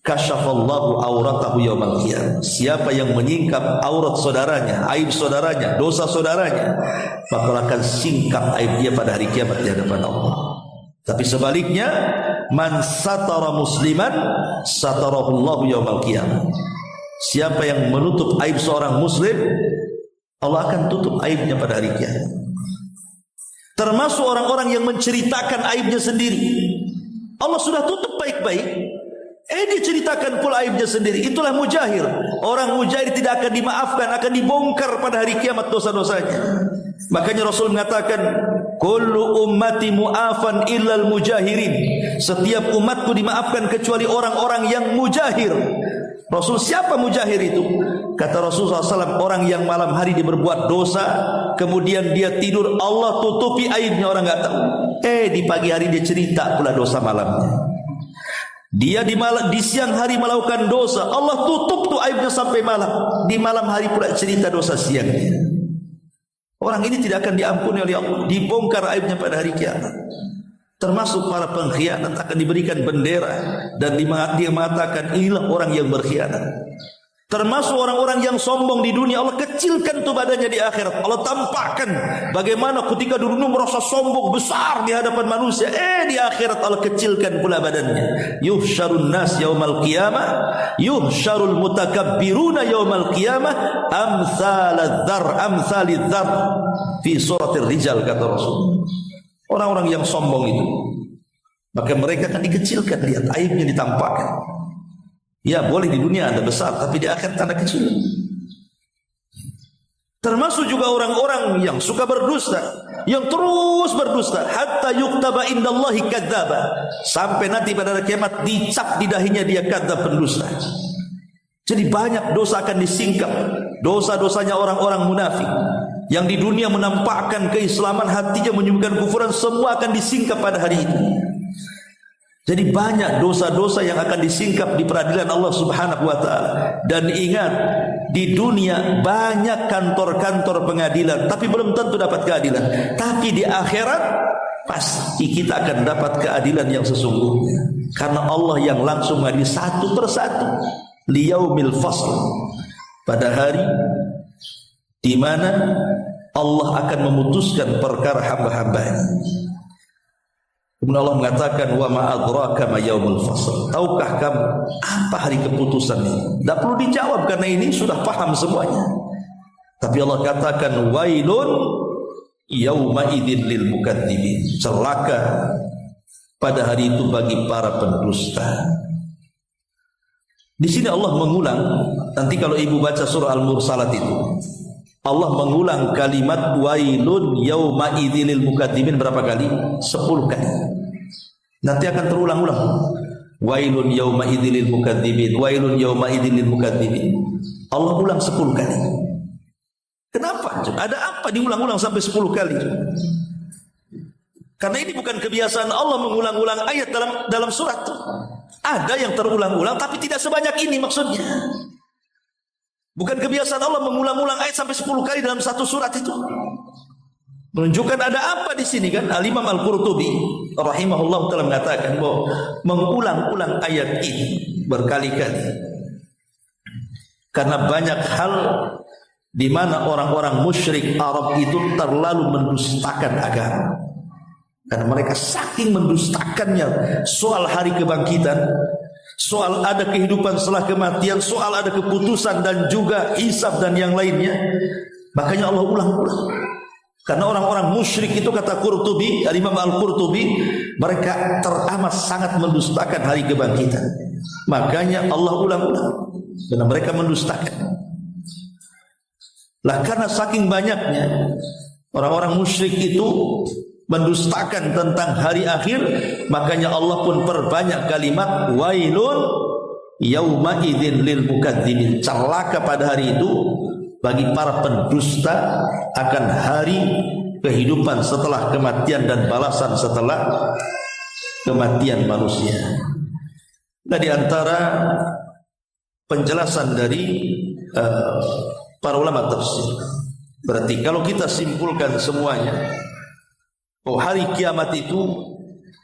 kasyafallahu auratahu yaumal qiyamah." Siapa yang menyingkap aurat saudaranya, aib saudaranya, dosa saudaranya, maka akan singkap aib dia pada hari kiamat di hadapan Allah. Tapi sebaliknya, man satara musliman satarahullahu yaumal qiyamah. Siapa yang menutup aib seorang muslim, Allah akan tutup aibnya pada hari kiamat. Termasuk orang-orang yang menceritakan aibnya sendiri, Allah sudah tutup baik-baik, dia ceritakan pula aibnya sendiri. Itulah mujahir. Orang mujahir tidak akan dimaafkan, akan dibongkar pada hari kiamat dosa-dosanya. Makanya Rasul mengatakan, kullu ummati mu'afan illal mujahirin. Setiap umatku dimaafkan kecuali orang-orang yang mujahir. Rasul, siapa mujahir itu? Kata Rasulullah SAW, orang yang malam hari dia berbuat dosa, kemudian dia tidur, Allah tutupi aibnya, orang nggak tahu. Di pagi hari dia cerita pula dosa malamnya. Dia di siang hari melakukan dosa, Allah tutup tuh aibnya sampai malam. Di malam hari pula cerita dosa siangnya. Orang ini tidak akan diampuni oleh Allah, dibongkar aibnya pada hari kiamat. Termasuk para pengkhianat akan diberikan bendera dan dia mengatakan inilah orang yang berkhianat. Termasuk orang-orang yang sombong di dunia, Allah kecilkan tuh badannya di akhirat. Allah tampakkan bagaimana ketika dulu merasa sombong besar di hadapan manusia, di akhirat Allah kecilkan pula badannya. Yuhsyarun nas yaumal qiyamah, yuhsyarul mutakabbiruna yaumal qiyamah amsaladzar fi suratir rijal, kata Rasul. Orang-orang yang sombong itu, maka mereka akan dikecilkan, lihat aibnya ditampakkan. Ya boleh di dunia Anda besar, tapi di akhirat Anda kecil. Termasuk juga orang-orang yang suka berdusta, yang terus berdusta, hatta yuktaba indallahi kadzdzaba, sampai nanti pada hari kiamat dicap di dahinya dia kadzdzab, pendusta. Jadi banyak dosa akan disingkap, dosa-dosanya orang-orang munafik yang di dunia menampakkan keislaman, hatinya menyembunyikan kufuran, semua akan disingkap pada hari itu. Jadi banyak dosa-dosa yang akan disingkap di peradilan Allah Subhanahu wa taala. Dan ingat, di dunia banyak kantor-kantor pengadilan, tapi belum tentu dapat keadilan. Tapi di akhirat pasti kita akan dapat keadilan yang sesungguhnya, karena Allah yang langsung mengadili satu persatu. Liyaumil fasl, pada hari di mana Allah akan memutuskan perkara hamba-hambanya. Kemudian Allah mengatakan, wa ma adraka ma yaumul fasl. Tahukah kamu apa hari keputusan ini? Tidak perlu dijawab karena ini sudah paham semuanya. Tapi Allah katakan, wailun yauma idzin lil mukadzibin. Celaka pada hari itu bagi para pendusta. Di sini Allah mengulang, nanti kalau ibu baca surah Al-Mursalat itu, Allah mengulang kalimat wailun yauma idzil mukadzibin berapa kali? 10 kali. Nanti akan terulang-ulang. Wailun yauma idzil mukadzibin, wailun yauma idzil mukadzibin. Allah ulang 10 kali. Kenapa? Ada apa diulang-ulang sampai 10 kali? Karena ini bukan kebiasaan Allah mengulang-ulang ayat dalam surat. Ada yang terulang-ulang tapi tidak sebanyak ini maksudnya. Bukan kebiasaan Allah mengulang-ulang ayat sampai 10 kali dalam satu surat itu. Menunjukkan ada apa di sini kan? Al-Imam Al-Qurtubi rahimahullah telah mengatakan bahwa mengulang-ulang ayat ini berkali-kali karena banyak hal di mana orang-orang musyrik Arab itu terlalu mendustakan agama. Karena mereka saking mendustakannya soal hari kebangkitan, soal ada kehidupan setelah kematian, soal ada keputusan dan juga hisab dan yang lainnya. Makanya Allah ulang-ulang. Karena orang-orang musyrik itu, kata Qurtubi, Imam Al-Qurtubi, mereka teramat sangat mendustakan hari kebangkitan. Makanya Allah ulang-ulang. Karena mereka mendustakan. Lah karena saking banyaknya orang-orang musyrik itu mendustakan tentang hari akhir, makanya Allah pun perbanyak kalimat wailun yauma idzin lil mukadzibin. Celaka pada hari itu bagi para pendusta akan hari kehidupan setelah kematian dan balasan setelah kematian manusia. Nah, di antara penjelasan dari para ulama tafsir, berarti kalau kita simpulkan semuanya, hari kiamat itu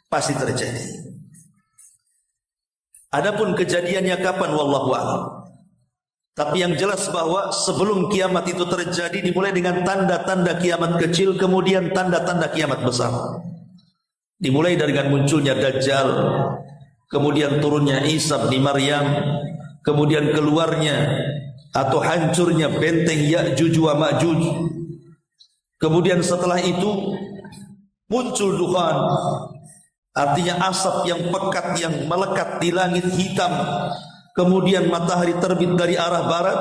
pasti terjadi. Adapun kejadiannya kapan, wallahu a'lam. Tapi yang jelas bahwa sebelum kiamat itu terjadi dimulai dengan tanda-tanda kiamat kecil, kemudian tanda-tanda kiamat besar. Dimulai dengan munculnya Dajjal, kemudian turunnya Isa bin Maryam, kemudian keluarnya atau hancurnya benteng Ya'juj wa Ma'juj. Kemudian setelah itu muncul dukhan, artinya asap yang pekat yang melekat di langit hitam. Kemudian matahari terbit dari arah barat.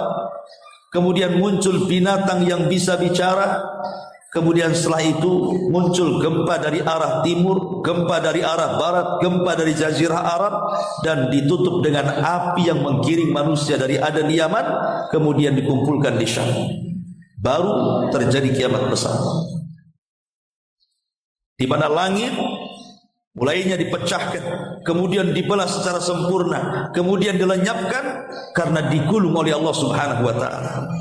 Kemudian muncul binatang yang bisa bicara. Kemudian setelah itu muncul gempa dari arah timur, gempa dari arah barat, gempa dari Jazirah Arab, dan ditutup dengan api yang menggiring manusia dari Aden Yaman, kemudian dikumpulkan di Syam. Baru terjadi kiamat besar, di mana langit mulainya dipecahkan, kemudian dibelah secara sempurna, kemudian dilenyapkan karena digulung oleh Allah Subhanahu wa taala.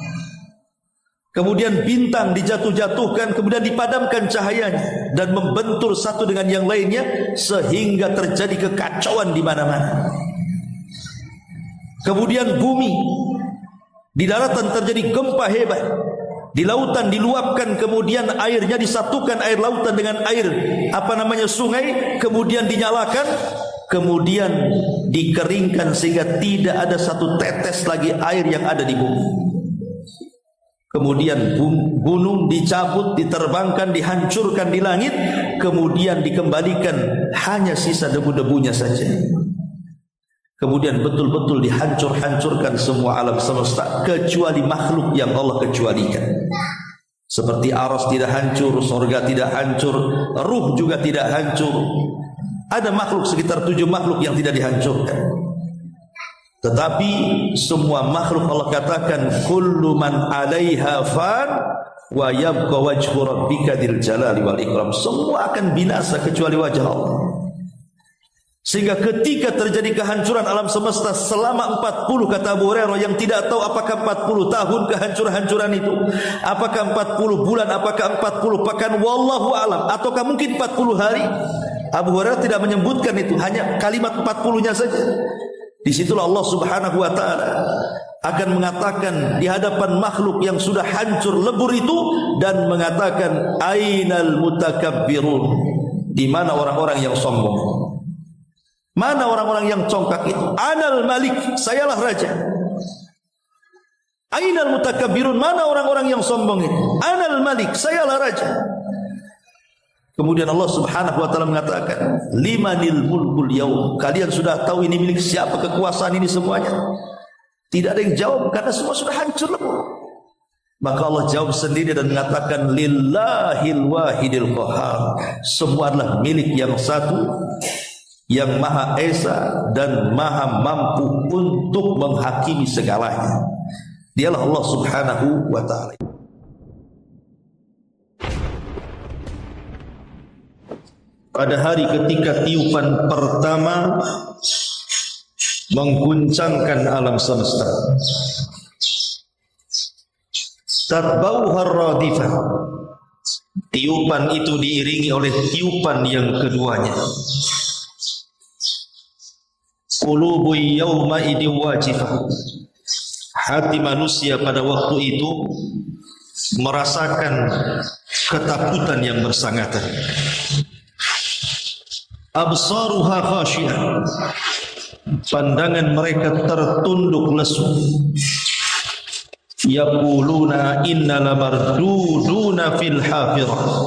Kemudian bintang dijatuh-jatuhkan, kemudian dipadamkan cahayanya dan membentur satu dengan yang lainnya sehingga terjadi kekacauan di mana-mana. Kemudian bumi, di daratan terjadi gempa hebat, di lautan diluapkan, kemudian airnya disatukan, air lautan dengan air sungai, kemudian dinyalakan, kemudian dikeringkan sehingga tidak ada satu tetes lagi air yang ada di bumi. Kemudian gunung dicabut, diterbangkan, dihancurkan di langit, kemudian dikembalikan hanya sisa debu-debunya saja. Kemudian betul-betul dihancur-hancurkan semua alam semesta kecuali makhluk yang Allah kecualikan. Seperti aras tidak hancur, sorga tidak hancur, ruh juga tidak hancur. Ada makhluk sekitar 7 makhluk yang tidak dihancurkan. Tetapi semua makhluk Allah katakan kullu man 'alaiha fan wa yabqa wajhu rabbika dzil jalali wal ikram. Semua akan binasa kecuali wajah Allah. Sehingga ketika terjadi kehancuran alam semesta selama 40, kata Abu Hurairah yang tidak tahu apakah 40 tahun kehancuran itu, apakah 40 bulan, apakah 40 pekan, wallahu alam, ataukah mungkin 40 hari. Abu Hurairah tidak menyebutkan itu, hanya kalimat 40-nya saja. Disitulah Allah Subhanahu wa taala akan mengatakan di hadapan makhluk yang sudah hancur lebur itu dan mengatakan ainal mutakabbirun, di mana orang-orang yang sombong? Mana orang-orang yang congkak itu? Anal malik, sayalah raja. Ainal mutakabbirun, mana orang-orang yang sombong itu? Anal malik, sayalah raja. Kemudian Allah Subhanahu wa taala mengatakan, limanil mulkul yaum. Kalian sudah tahu ini milik siapa kekuasaan ini semuanya? Tidak ada yang jawab karena semua sudah hancur lebur. Maka Allah jawab sendiri dan mengatakan lillahil wahidil qahhar. Semua adalah milik yang satu, yang Maha Esa dan Maha mampu untuk menghakimi segalanya. Dialah Allah Subhanahu wa taala. Pada hari ketika tiupan pertama mengguncangkan alam semesta, tatbauhar radifah, tiupan itu diiringi oleh tiupan yang keduanya. Qulubu yawma idin wajifah, hati manusia pada waktu itu merasakan ketakutan yang bersangatan. Absaruha khashi'ah, pandangan mereka tertunduk lesu. Yaquluna inna lamarduduna fil hafirah.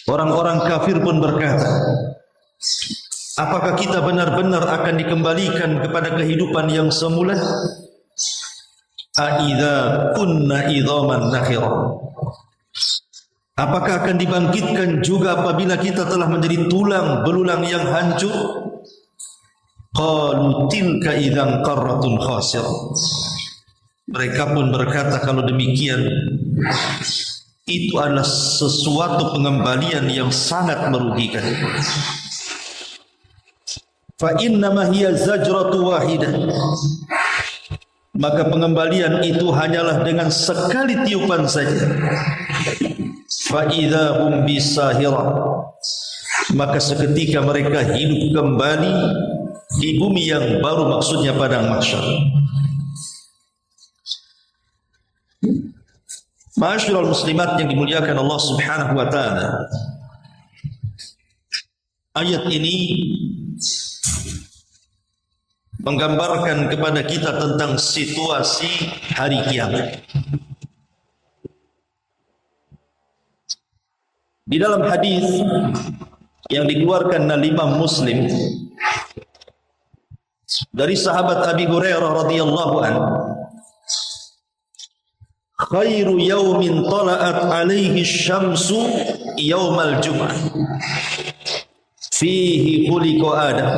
Orang-orang kafir pun berkata, apakah kita benar-benar akan dikembalikan kepada kehidupan yang semula? Aidza kunna idzaman nakhirah, apakah akan dibangkitkan juga apabila kita telah menjadi tulang belulang yang hancur? Qalu tilka idzan qarratun khasirah. Mereka pun berkata, kalau demikian itu adalah sesuatu pengembalian yang sangat merugikan. Fa innama hiya zajratu wahidah, maka pengembalian itu hanyalah dengan sekali tiupan saja. Fa idza hum bisahirah, maka seketika mereka hidup kembali di bumi yang baru, maksudnya padang mahsyar. Ma'asyiral muslimat yang dimuliakan Allah Subhanahu wa taala, ayat ini menggambarkan kepada kita tentang situasi hari kiamat. Di dalam hadis yang dikeluarkan oleh Imam Muslim dari sahabat Abi Hurairah radhiyallahu anhu, khairu yaumin tala'at alaihi syamsu yaumal jum'ah fihi khuliqa Adam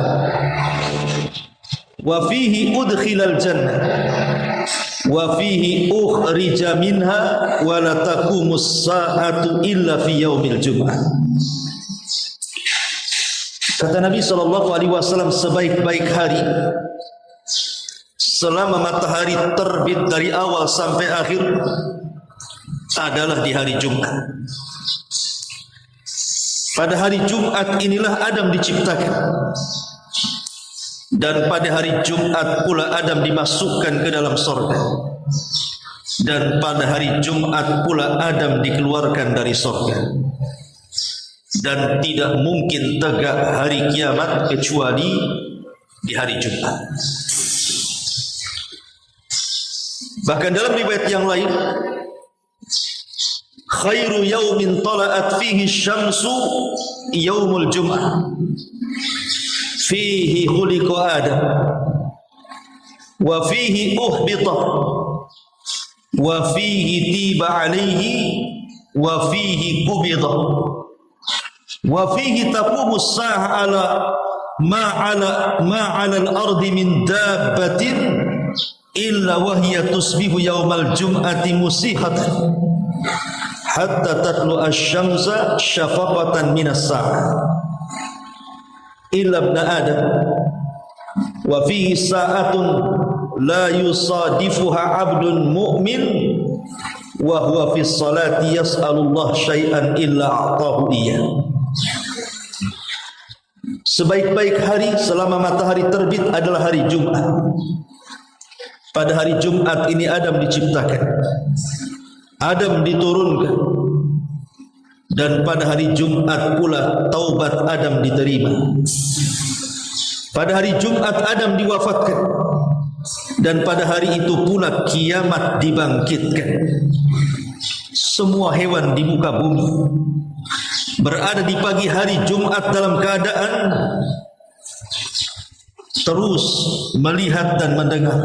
wa fihi udkhilal jannah wa fihi ukhrija minha wa la taqumus sa'atu illa fi yaumil jum'ah. Kata Nabi SAW, sebaik-baik hari selama matahari terbit dari awal sampai akhir adalah di hari Jumat. Pada hari Jumat inilah Adam diciptakan, dan pada hari Jumat pula Adam dimasukkan ke dalam sorga, dan pada hari Jumat pula Adam dikeluarkan dari sorga. Dan tidak mungkin tegak hari kiamat kecuali di hari Jumat. Bahkan dalam riwayat yang lain, khairu yaumin tala'at fihi syamsu yaumul jum'ah fihi khuliqa Adam wa fihi uhbita wa fihi tiba alaihi wa fihi qubida wa fihi taqumu as-sa'a ala ma 'ala al-ardi min dabbatin illa wa hiya tusbihu yaumal jum'ati musihatan hatta tatlu asy-syamsa syafaqatan minas sa'a illa ibn Adam wa fihi sa'atun la yusadifuha 'abdun mu'min wa huwa fi sholati yas'alullah syai'an illa a'tahu iyyah. Sebaik-baik hari selama matahari terbit adalah hari Jumat. Pada hari Jumat ini Adam diciptakan, Adam diturunkan, dan pada hari Jumat pula taubat Adam diterima. Pada hari Jumat Adam diwafatkan, dan pada hari itu pula kiamat dibangkitkan. Semua hewan di muka bumi berada di pagi hari Jumat dalam keadaan terus melihat dan mendengar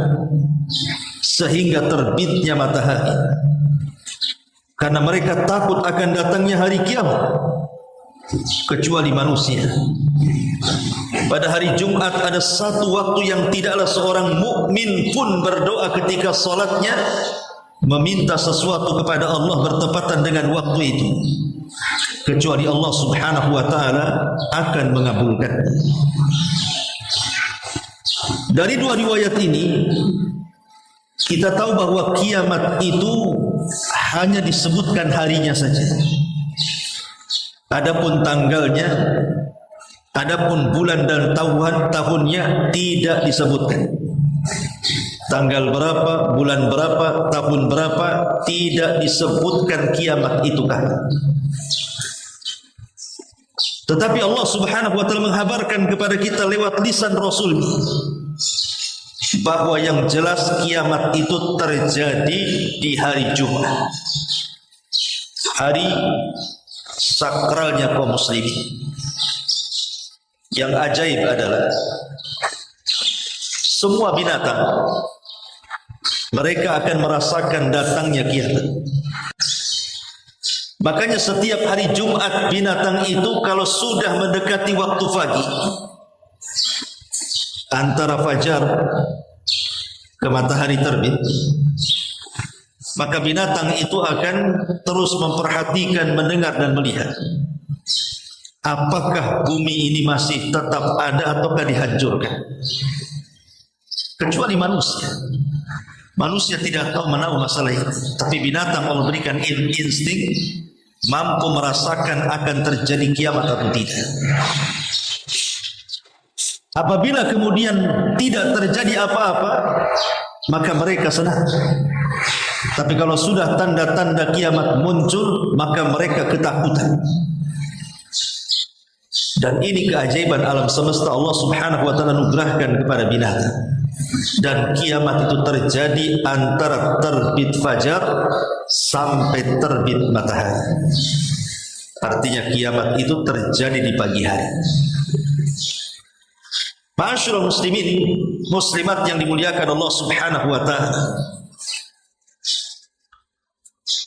sehingga terbitnya matahari, karena mereka takut akan datangnya hari kiamat, kecuali manusia. Pada hari Jumat ada satu waktu yang tidaklah seorang mukmin pun berdoa ketika salatnya meminta sesuatu kepada Allah bertepatan dengan waktu itu, kecuali Allah Subhanahu wa taala akan mengabulkan. Dari dua riwayat ini kita tahu bahwa kiamat itu hanya disebutkan harinya saja. Adapun tanggalnya, adapun bulan dan tahunnya tidak disebutkan. Tanggal berapa, bulan berapa, tahun berapa, tidak disebutkan kiamat itu kan. Tetapi Allah Subhanahu wa taala menghabarkan kepada kita lewat lisan Rasul bahwa yang jelas kiamat itu terjadi di hari Jumat, hari sakralnya kaum muslimin. Yang ajaib adalah semua binatang mereka akan merasakan datangnya kiamat. Makanya setiap hari Jumat binatang itu kalau sudah mendekati waktu pagi, antara fajar ke matahari terbit, maka binatang itu akan terus memperhatikan, mendengar dan melihat apakah bumi ini masih tetap ada ataukah dihancurkan. Kecuali manusia. Manusia tidak tahu menahu masalah itu, tapi binatang Allah berikan insting, mampu merasakan akan terjadi kiamat atau tidak. Apabila kemudian tidak terjadi apa-apa, maka mereka senang. Tapi kalau sudah tanda-tanda kiamat muncul, maka mereka ketakutan. Dan ini keajaiban alam semesta, Allah Subhanahu wa taala anugerahkan kepada binatang. Dan kiamat itu terjadi antara terbit fajar sampai terbit matahari. Artinya kiamat itu terjadi di pagi hari. Ma'asyiral muslimin, muslimat yang dimuliakan Allah Subhanahu wa taala.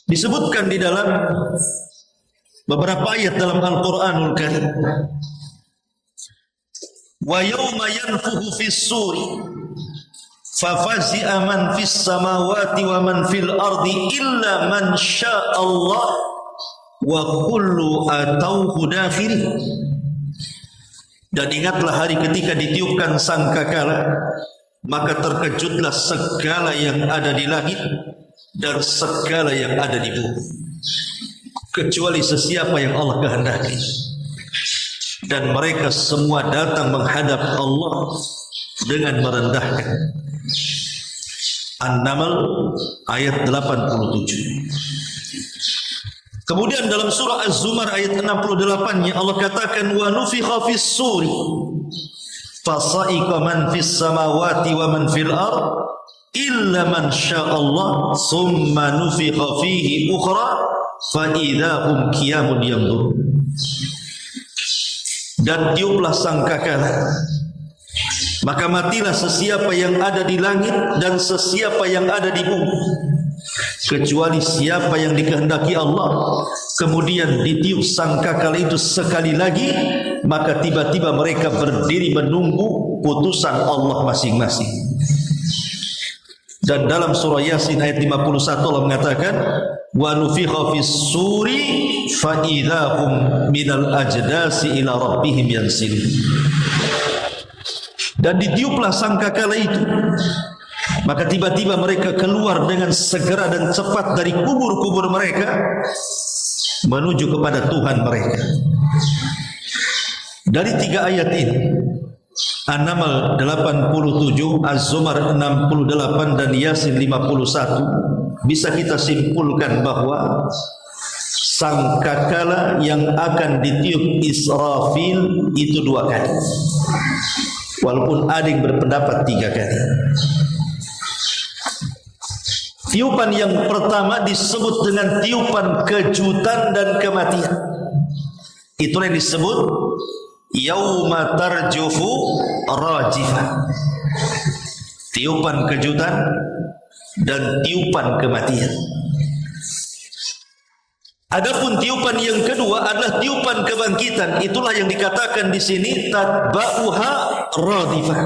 Disebutkan di dalam beberapa ayat dalam Al-Qur'anul Karim, wa yawma yanfukhu fis suri fafazi'a man fis samawati wa man fil ardi illa man syaa Allah wa kullu atauhu dakhil. Dan ingatlah hari ketika ditiupkan sangkakala, maka terkejutlah segala yang ada di langit dan segala yang ada di bumi, kecuali sesiapa yang Allah kehendaki. Dan mereka semua datang menghadap Allah dengan merendahkan. An-Naml ayat 87. Kemudian dalam surah Az-Zumar ayat 68-nya Allah katakan, wa nufikha fis suri fasa'iqa man fis samawati wa man fil ard illa man syaa Allah summa nufikha fihi ukhra fa idza qiyamun yanzurun. Dan tiuplah sangkakala, maka matilah sesiapa yang ada di langit dan sesiapa yang ada di bumi, kecuali siapa yang dikehendaki Allah. Kemudian ditiup sangkakala itu sekali lagi, maka tiba-tiba mereka berdiri menunggu putusan Allah masing-masing. Dan dalam surah Yasin ayat 51 Allah mengatakan, wa nufikha fis suri fa idzahum minal ajdasi ila rabbihim yansilun. Dan ditiuplah sangkakala itu, maka tiba-tiba mereka keluar dengan segera dan cepat dari kubur-kubur mereka menuju kepada Tuhan mereka. Dari 3 ayat ini, An-Naml 87, Az-Zumar 68 dan Yasin 51, bisa kita simpulkan bahwa sangkakala yang akan ditiup Israfil itu 2 kali. Walaupun ada yang berpendapat 3 kali. Tiupan yang pertama disebut dengan tiupan kejutan dan kematian. Itulah yang disebut yauma tarjufu rajifah. Tiupan kejutan dan tiupan kematian. Adapun tiupan yang kedua adalah tiupan kebangkitan. Itulah yang dikatakan di sini tatba'uha radifah.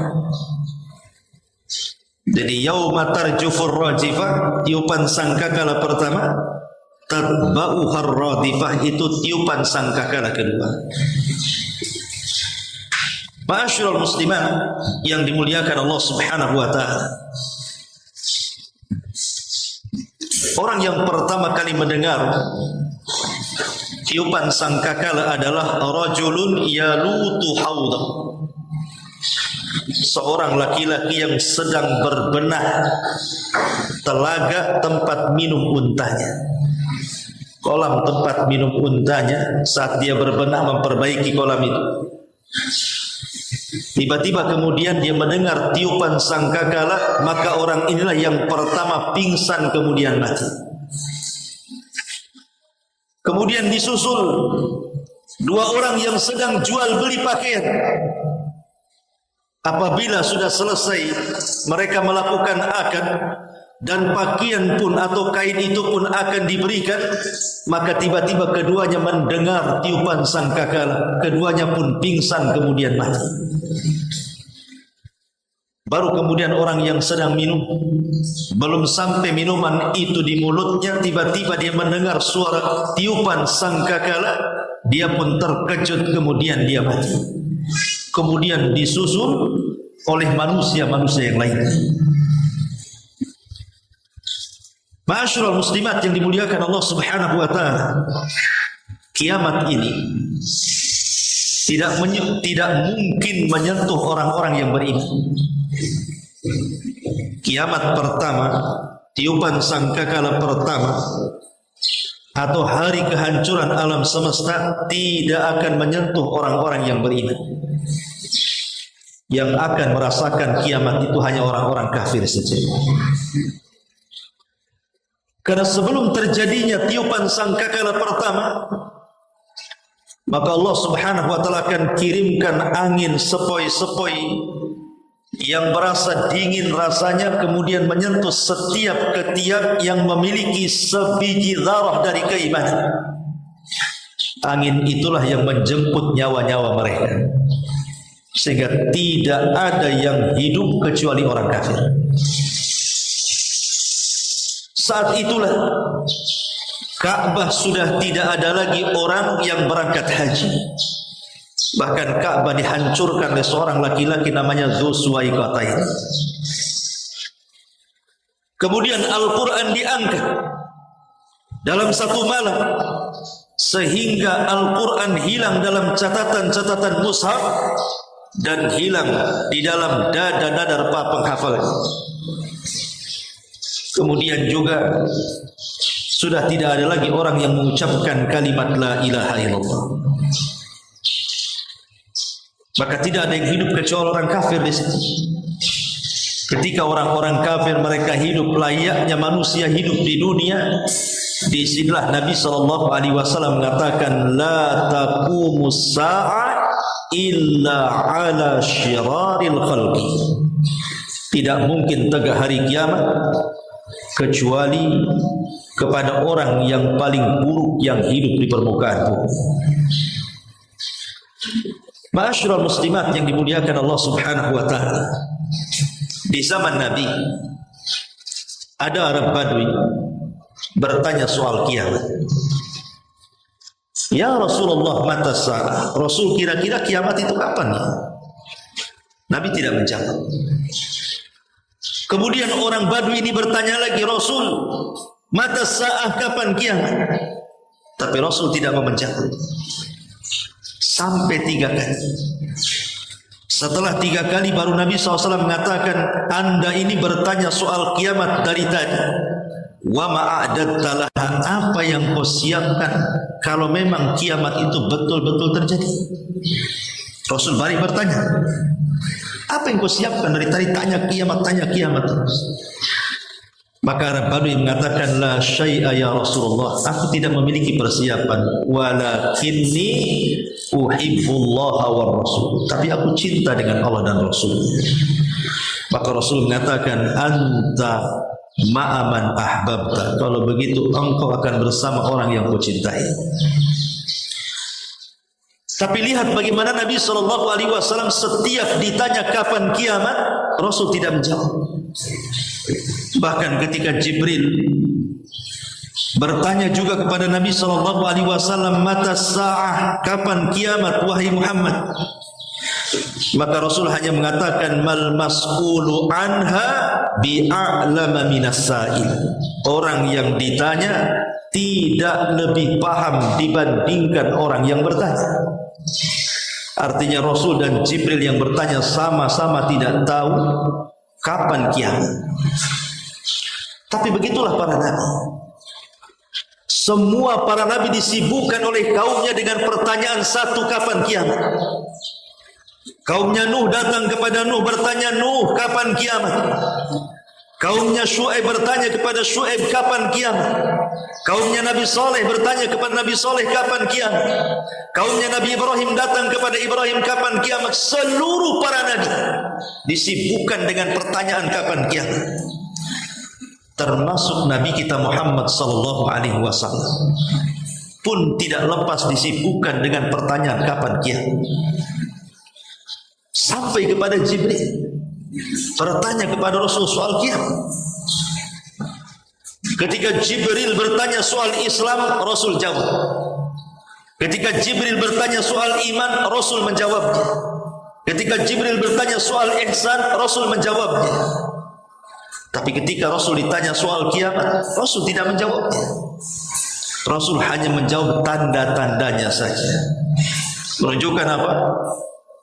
Jadi yauma tarjufur rajifah, tiupan sangkakala pertama, tatba'uha radifah itu tiupan sangkakala kedua. Ma'asyiral musliman yang dimuliakan Allah Subhanahu wa taala. Orang yang pertama kali mendengar tiupan sangkakala adalah rajulun yalutu haudah. Seorang laki-laki yang sedang berbenah telaga tempat minum untanya. Kolam tempat minum untanya, saat dia berbenah memperbaiki kolam itu, tiba-tiba kemudian dia mendengar tiupan sangkakala, maka orang inilah yang pertama pingsan kemudian mati. Kemudian disusul 2 orang yang sedang jual beli pakaian. Apabila sudah selesai mereka melakukan akad dan pakaian pun atau kain itu pun akan diberikan, maka tiba-tiba keduanya mendengar tiupan sangkakala, keduanya pun pingsan kemudian mati. Baru kemudian orang yang sedang minum, belum sampai minuman itu di mulutnya, tiba-tiba dia mendengar suara tiupan sangkakala, dia pun terkejut kemudian dia mati. Kemudian disusul oleh manusia-manusia yang lain. Ma'asyiral muslimat yang dimuliakan Allah Subhanahu wa taala, kiamat ini tidak mungkin menyentuh orang-orang yang beriman. Kiamat pertama, tiupan sangkakala pertama, atau hari kehancuran alam semesta tidak akan menyentuh orang-orang yang beriman. Yang akan merasakan kiamat itu hanya orang-orang kafir saja. Karena sebelum terjadinya tiupan sangkakala pertama, maka Allah Subhanahu wa taala akan kirimkan angin sepoi-sepoi yang berasa dingin rasanya kemudian menyentuh setiap ketiak yang memiliki sebiji zarah dari keimanan. Angin itulah yang menjemput nyawa-nyawa mereka, sehingga tidak ada yang hidup kecuali orang kafir. Saat itulah Ka'bah sudah tidak ada lagi orang yang berangkat haji. Bahkan Ka'bah dihancurkan oleh seorang laki-laki namanya Dzulsuwaikatain. Kemudian Al-Quran diangkat dalam satu malam, sehingga Al-Quran hilang dalam catatan-catatan mushaf dan hilang di dalam dada-dada para penghafal. Kemudian juga sudah tidak ada lagi orang yang mengucapkan kalimat la ilaha illallah. Maka tidak ada yang hidup kecuali orang kafir di situ. Ketika orang-orang kafir mereka hidup layaknya manusia hidup di dunia, disinilah Nabi SAW mengatakan la taqumus sa'a illa ala syiraril khalqi. Tidak mungkin tegak hari kiamat kecuali kepada orang yang paling buruk yang hidup di permukaan bumi. Ma'asyiral muslimat yang dimuliakan Allah Subhanahu wa taala. Di zaman Nabi ada Arab Badui bertanya soal kiamat. Ya Rasulullah, mata sa'ah. Rasul, kira-kira kiamat itu kapan ya? Nabi tidak menjawab. Kemudian orang Badui ini bertanya lagi, Rasul, mata sa'ah, kapan kiamat? Tapi Rasul tidak mau menjawab. Sampai 3 kali. Setelah 3 kali baru Nabi SAW mengatakan, Anda ini bertanya soal kiamat dari tadi. Wa ma'adatta laha, apa yang kau siapkan kalau memang kiamat itu betul-betul terjadi? Rasul balik bertanya, apa yang kau siapkan dari tadi? Tanya kiamat terus. Maka Arab Badui mengatakan, la syai'a ya Rasulullah, aku tidak memiliki persiapan, walakinni uhibbullaha wa rasul, tapi aku cinta dengan Allah dan Rasul. Maka Rasul mengatakan, anta ma'aman ahbabta, kalau begitu engkau akan bersama orang yang kau cintai. Tapi lihat bagaimana Nabi SAW setiap ditanya kapan kiamat, Rasul tidak menjawab. Bahkan ketika Jibril bertanya juga kepada Nabi SAW, mata sa'ah, kapan kiamat wahai Muhammad? Maka Rasul hanya mengatakan, mal mas'ulu anha bi'a'lama minas sa'il. Orang yang ditanya tidak lebih paham dibandingkan orang yang bertanya. Artinya Rasul dan Jibril yang bertanya sama-sama tidak tahu kapan kiamat. Tapi begitulah para nabi. Semua para nabi disibukkan oleh kaumnya dengan pertanyaan satu, kapan kiamat? Kaumnya Nuh datang kepada Nuh bertanya, Nuh, kapan kiamat? Kaumnya Syu'aib bertanya kepada Syu'aib, kapan kiamat? Kaumnya Nabi Saleh bertanya kepada Nabi Saleh, kapan kiamat? Kaumnya Nabi Ibrahim datang kepada Ibrahim, kapan kiamat? Seluruh para nabi disibukkan dengan pertanyaan kapan kiamat. Termasuk Nabi kita Muhammad sallallahu alaihi wasallam pun tidak lepas disibukkan dengan pertanyaan kapan kiamat. Sampai kepada Jibril bertanya kepada Rasul soal kiamat. Ketika Jibril bertanya soal Islam, Rasul jawab. Ketika Jibril bertanya soal iman, Rasul menjawabnya. Ketika Jibril bertanya soal ihsan, Rasul menjawabnya. Tapi ketika Rasul ditanya soal kiamat, Rasul tidak menjawabnya. Rasul hanya menjawab tanda-tandanya saja. Menunjukkan apa?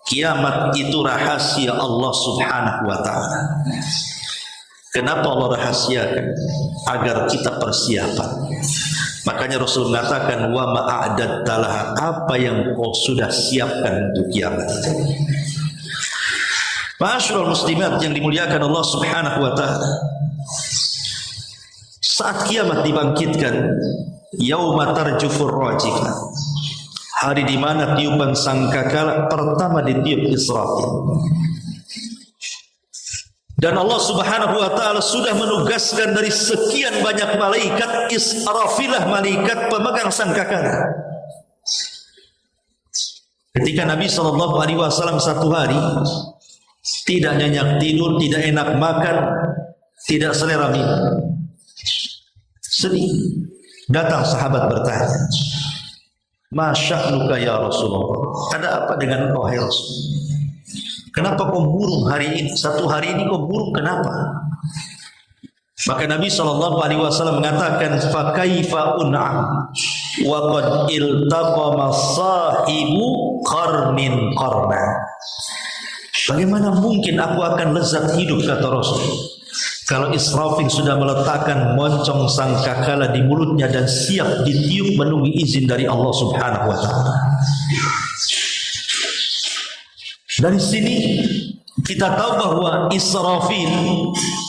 Kiamat itu rahasia Allah Subhanahu wa ta'ala. Kenapa Allah rahasiakan? Agar kita persiapan. Makanya Rasul mengatakan, wa ma'adatta laha, apa yang kau sudah siapkan untuk kiamat itu. Ma'asyiral muslimat yang dimuliakan Allah Subhanahu wa ta'ala, saat kiamat dibangkitkan, yauma tarjufur rajifah, hari di mana tiupan sangkakala pertama ditiup Israfil. Dan Allah Subhanahu wa taala sudah menugaskan dari sekian banyak malaikat, Israfilah malaikat pemegang sangkakala. Ketika Nabi SAW satu hari tidak nyenyak tidur, tidak enak makan, tidak selera minum, sedih. Datang sahabat bertanya, "Ma sya'nuka ya Rasulullah?" Ada apa dengan engkau hai Rasul? Kenapa kau murung hari ini? Satu hari ini kau murung, kenapa? Maka Nabi SAW mengatakan, "Fa kaifa un'am wa qad iltaqama sahibu qarnin qarna." Bagaimana mungkin aku akan lezat hidup, kata Rasul, kalau Israfil sudah meletakkan moncong sangkakala di mulutnya dan siap ditiup menunggu izin dari Allah Subhanahu wa taala. Dari sini kita tahu bahwa Israfil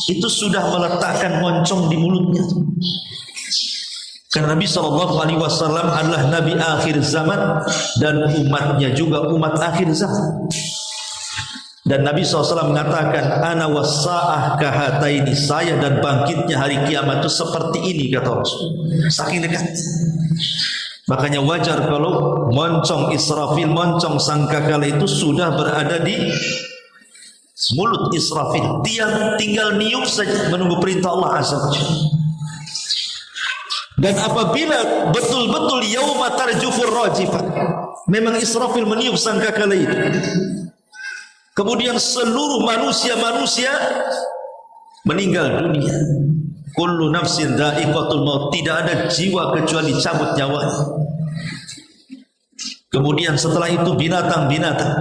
itu sudah meletakkan moncong di mulutnya. Karena Nabi SAW adalah Nabi akhir zaman dan umatnya juga umat akhir zaman. Dan Nabi SAW mengatakan, "Ana wassa'ah kahataini," saya dan bangkitnya hari kiamat itu seperti ini, kata Rasul. Saking dekat. Makanya wajar kalau moncong Israfil, moncong sangkakala itu sudah berada di mulut Israfil. Dia tinggal niup saja menunggu perintah Allah Azza wa Jalla. Dan apabila betul-betul yauma tarjufur rajifah, memang Israfil meniup sangkakala itu, kemudian seluruh manusia meninggal dunia. Kullu nafsin dha'iqatul maut, tidak ada jiwa kecuali cabut nyawanya. Kemudian setelah itu binatang-binatang,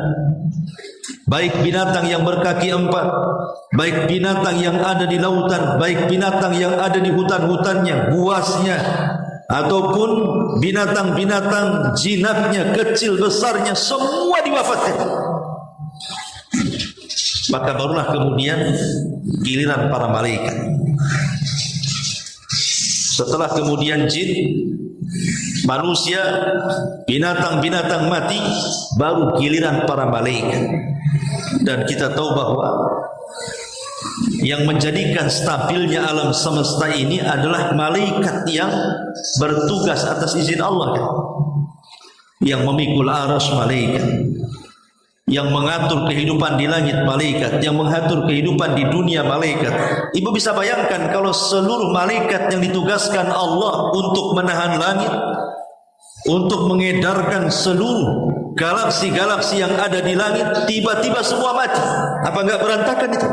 baik binatang yang berkaki empat, baik binatang yang ada di lautan, baik binatang yang ada di hutan-hutannya, buasnya, ataupun binatang-binatang jinaknya, kecil besarnya, semua diwafatkan. Maka barulah kemudian giliran para malaikat. Setelah kemudian jin, manusia, binatang-binatang mati, baru giliran para malaikat. Dan kita tahu bahwa yang menjadikan stabilnya alam semesta ini adalah malaikat yang bertugas atas izin Allah, yang memikul arasy malaikat, yang mengatur kehidupan di langit malaikat, yang mengatur kehidupan di dunia malaikat. Ibu bisa bayangkan kalau seluruh malaikat yang ditugaskan Allah untuk menahan langit, untuk mengedarkan seluruh galaksi-galaksi yang ada di langit, tiba-tiba semua mati, apa enggak berantakan itu?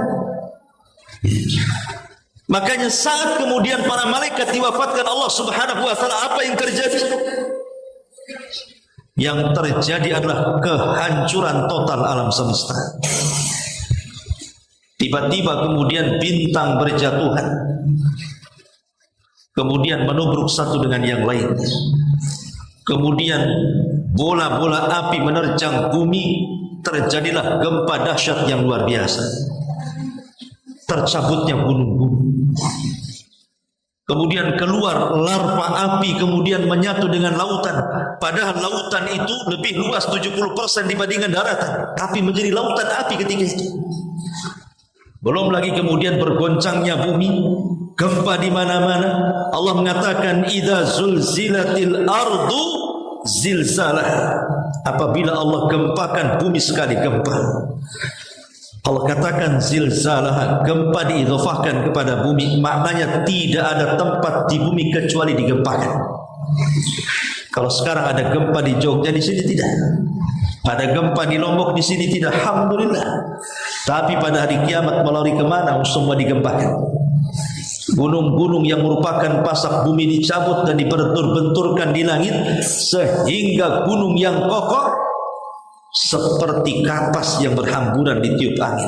Makanya saat kemudian para malaikat diwafatkan Allah Subhanahu wa taala, apa yang terjadi? Yang terjadi adalah kehancuran total alam semesta. Tiba-tiba kemudian bintang berjatuhan, kemudian menubruk satu dengan yang lain. Kemudian bola-bola api menerjang bumi, terjadilah gempa dahsyat yang luar biasa. Tercabutnya gunung-gunung. Kemudian keluar larva api, kemudian menyatu dengan lautan. Padahal lautan itu lebih luas 70% dibandingkan daratan, tapi menjadi lautan api ketika itu. Belum lagi kemudian bergoncangnya bumi, gempa di mana-mana. Allah mengatakan, "Idza zulzilatil ardu zilzalah." Apabila Allah gempakan bumi sekali gempa. Allah katakan zilzalah, gempa diidhofahkan kepada bumi, maknanya tidak ada tempat di bumi kecuali digempakan. Kalau sekarang ada gempa di Jogja, di sini tidak. Ada gempa di Lombok, di sini tidak. Alhamdulillah. Tapi pada hari kiamat melalui kemana? Semua digempakan. Gunung-gunung yang merupakan pasak bumi dicabut dan dibentur-benturkan di langit, sehingga gunung yang kokoh seperti kapas yang berhamburan ditiup angin.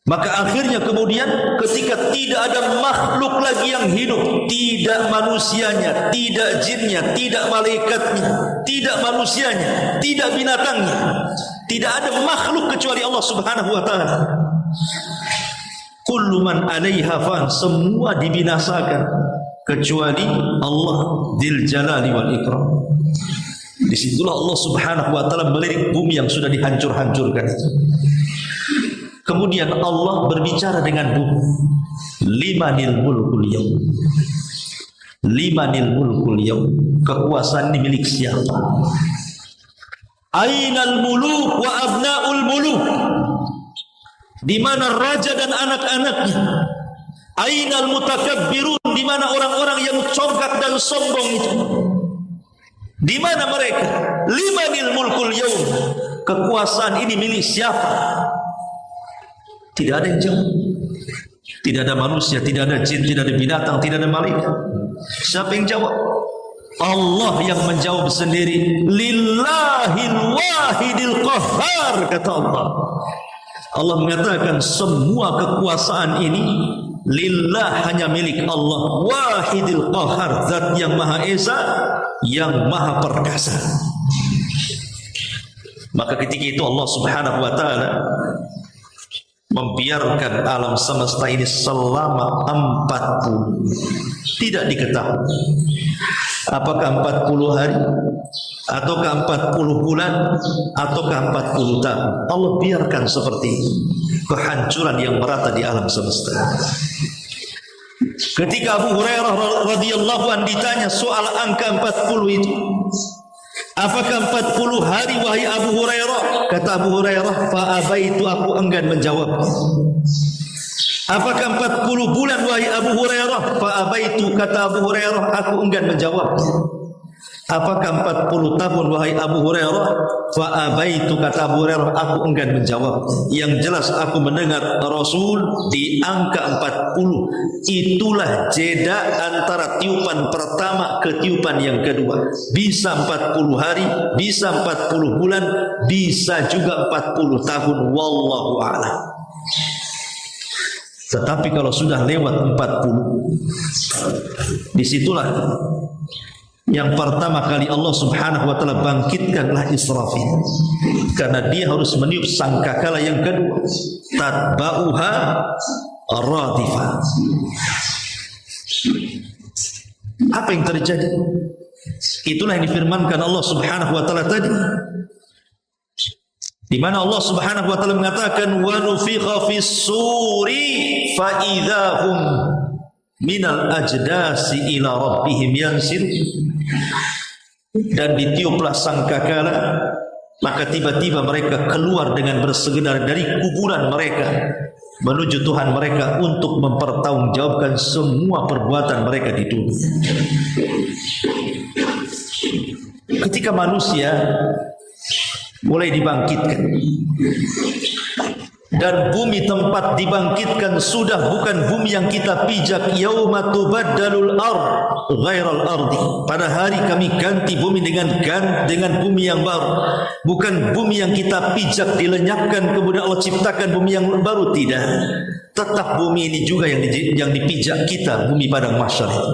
Maka akhirnya kemudian ketika tidak ada makhluk lagi yang hidup, tidak manusianya, tidak jinnya, tidak malaikatnya, tidak manusianya, tidak binatangnya, tidak ada makhluk kecuali Allah Subhanahu wa taala. Kullu man 'alaiha fan, semua dibinasakan kecuali Allah Dzul Jalali wal Ikram. Disitulah Allah Subhanahu wa taala melirik bumi yang sudah dihancur-hancurkan itu. Kemudian Allah berbicara dengan bumi. Limanil mulkul yaum. Limanil mulkul yaum. Kekuasaan ini milik siapa? Ainal muluk wa abnaul muluk. Di mana raja dan anak-anaknya? Ainal mutakabbirun, di mana orang-orang yang congkak dan sombong itu? Di mana mereka? Limanil mulkul yaum. Kekuasaan ini milik siapa? Tidak ada yang jawab. Tidak ada manusia, tidak ada jin, tidak ada binatang, tidak ada malaikat. Siapa yang jawab? Allah yang menjawab sendiri. Lillahil wahidil qahhar, kata Allah. Allah mengatakan semua kekuasaan ini lillah, hanya milik Allah. Wahidil qahhar, zat yang maha esa, yang maha perkasa. Maka ketika itu Allah subhanahu wa ta'ala membiarkan alam semesta ini selama 40. Tidak diketahui apakah 40 hari, ataukah 40 bulan, ataukah 40 tahun. Allah biarkan seperti itu, kehancuran yang merata di alam semesta. Ketika Abu Hurairah radhiyallahu anhu ditanya soal angka 40 itu, apakah 40 hari wahai Abu Hurairah? Kata Abu Hurairah, fa'abaitu, aku enggan menjawab. Apakah 40 bulan wahai Abu Hurairah? Fa'abaitu, kata Abu Hurairah, aku enggan menjawab. Apakah 40 tahun wahai Abu Hurairah? Fa'abaitu, kata Abu Hurairah, aku enggan menjawab. Yang jelas aku mendengar Rasul di angka 40. Itulah jeda antara tiupan pertama ke tiupan yang kedua. Bisa 40 hari, bisa 40 bulan, bisa juga 40 tahun. Wallahu a'lam. Tetapi kalau sudah lewat 40, disitulah yang pertama kali Allah subhanahu wa ta'ala bangkitkanlah Israfil, karena dia harus meniup sangkakala yang kedua. Tatba'uha radifah. Apa yang terjadi? Itulah yang difirmankan Allah subhanahu wa ta'ala tadi, di mana Allah subhanahu wa ta'ala mengatakan wa nufikha fis suri fa idzahum minal ajdasi ila rabbihim yansir. Dan ditiuplah sangkakala, maka tiba-tiba mereka keluar dengan bersegera dari kuburan mereka menuju Tuhan mereka untuk mempertanggungjawabkan semua perbuatan mereka di dunia. Ketika manusia mulai dibangkitkan dan bumi tempat dibangkitkan sudah bukan bumi yang kita pijak. Yauma tubaddalul ard ghairal ardi. Pada hari kami ganti bumi dengan bumi yang baru. Bukan bumi yang kita pijak dilenyapkan kemudian Allah ciptakan bumi yang baru, tidak. Tetap bumi ini juga yang dipijak kita, bumi padang mahsyar itu.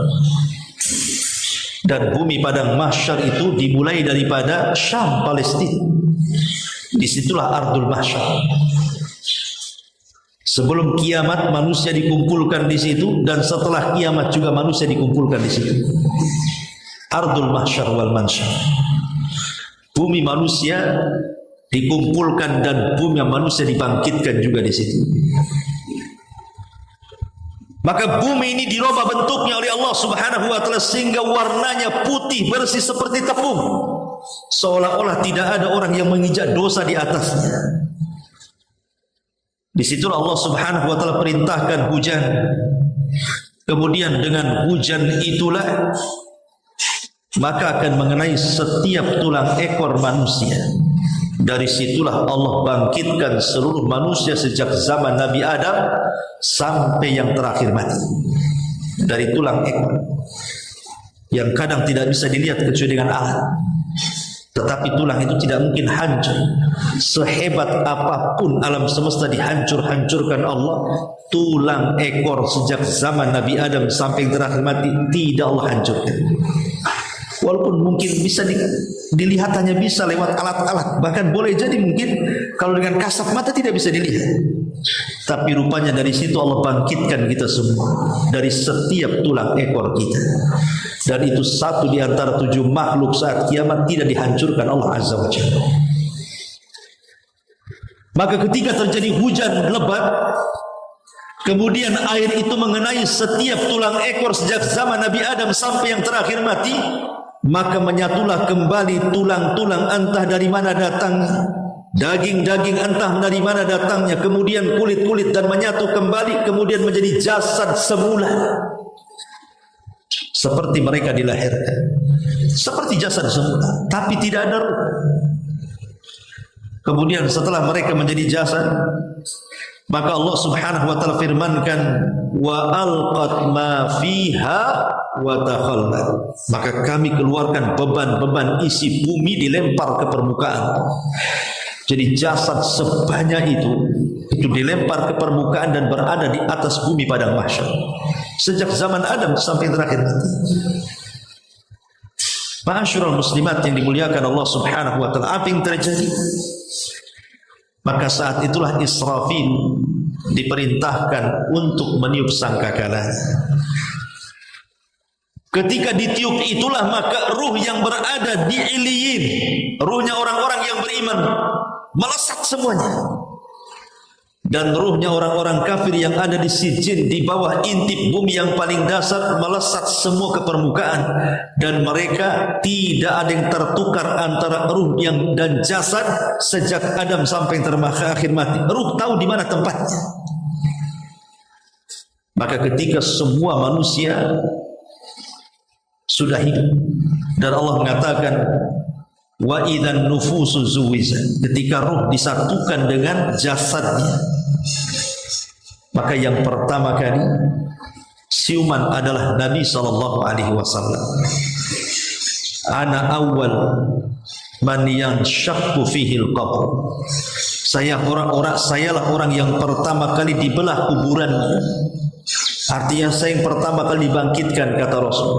Dan bumi padang mahsyar itu dimulai daripada Syam, Palestina. Disitulah ardul mahsyar. Sebelum kiamat manusia dikumpulkan di situ, dan setelah kiamat juga manusia dikumpulkan di situ. Ardul mahsyar wal mansyar. Bumi manusia dikumpulkan dan bumi manusia dibangkitkan juga di situ. Maka bumi ini dirubah bentuknya oleh Allah subhanahu wa ta'ala sehingga warnanya putih bersih seperti tepung, seolah-olah tidak ada orang yang menginjak dosa di atasnya. Disitulah Allah subhanahu wa ta'ala perintahkan hujan. Kemudian dengan hujan itulah maka akan mengenai setiap tulang ekor manusia. Dari situlah Allah bangkitkan seluruh manusia sejak zaman Nabi Adam sampai yang terakhir mati. Dari tulang ekor yang kadang tidak bisa dilihat kecuali dengan alat. Tetapi tulang itu tidak mungkin hancur. Sehebat apapun alam semesta dihancur-hancurkan Allah, tulang ekor sejak zaman Nabi Adam sampai yang terakhir mati tidak Allah hancurkan. Walaupun mungkin bisa dilihat, hanya bisa lewat alat-alat. Bahkan boleh jadi mungkin kalau dengan kasat mata tidak bisa dilihat. Tapi rupanya dari situ Allah bangkitkan kita semua, dari setiap tulang ekor kita. Dan itu satu di antara 7 makhluk saat kiamat tidak dihancurkan Allah Azza wa Jalla. Maka ketika terjadi hujan lebat, kemudian air itu mengenai setiap tulang ekor sejak zaman Nabi Adam sampai yang terakhir mati, maka menyatulah kembali tulang-tulang entah dari mana datangnya, daging-daging entah dari mana datangnya, kemudian kulit-kulit, dan menyatu kembali, kemudian menjadi jasad semula. Seperti mereka dilahirkan, seperti jasad semula, tapi tidak ada ruh. Kemudian setelah mereka menjadi jasad, maka Allah Subhanahu wa taala firmankan, wa alqat ma fiha wa takhallat. Maka kami keluarkan beban-beban isi bumi, dilempar ke permukaan. Jadi jasad sebanyak itu dilempar ke permukaan dan berada di atas bumi padang mahsyar sejak zaman Adam sampai terakhir nanti. Ma'asyiral muslimat yang dimuliakan Allah Subhanahu wa taala, apa yang terjadi? Maka saat itulah Israfil diperintahkan untuk meniup sangkakala. Ketika ditiup itulah maka ruh yang berada di Iliyin, ruhnya orang-orang yang beriman, melesat semuanya. Dan ruhnya orang-orang kafir yang ada di Sijin, di bawah intip bumi yang paling dasar, melesat semua ke permukaan. Dan mereka tidak ada yang tertukar antara ruh yang dan jasad sejak Adam sampai terakhir mati. Ruh tahu di mana tempatnya. Maka ketika semua manusia sudah hidup, dan Allah mengatakan, wa idzan nufusu zuwizat, ketika ruh disatukan dengan jasadnya, maka yang pertama kali siuman adalah Nabi sallallahu alaihi wasallam. Ana awwal man yanshaqqu fihi al-qabr. Sayalah orang yang pertama kali dibelah kuburannya. Artinya saya yang pertama kali dibangkitkan, kata Rasul.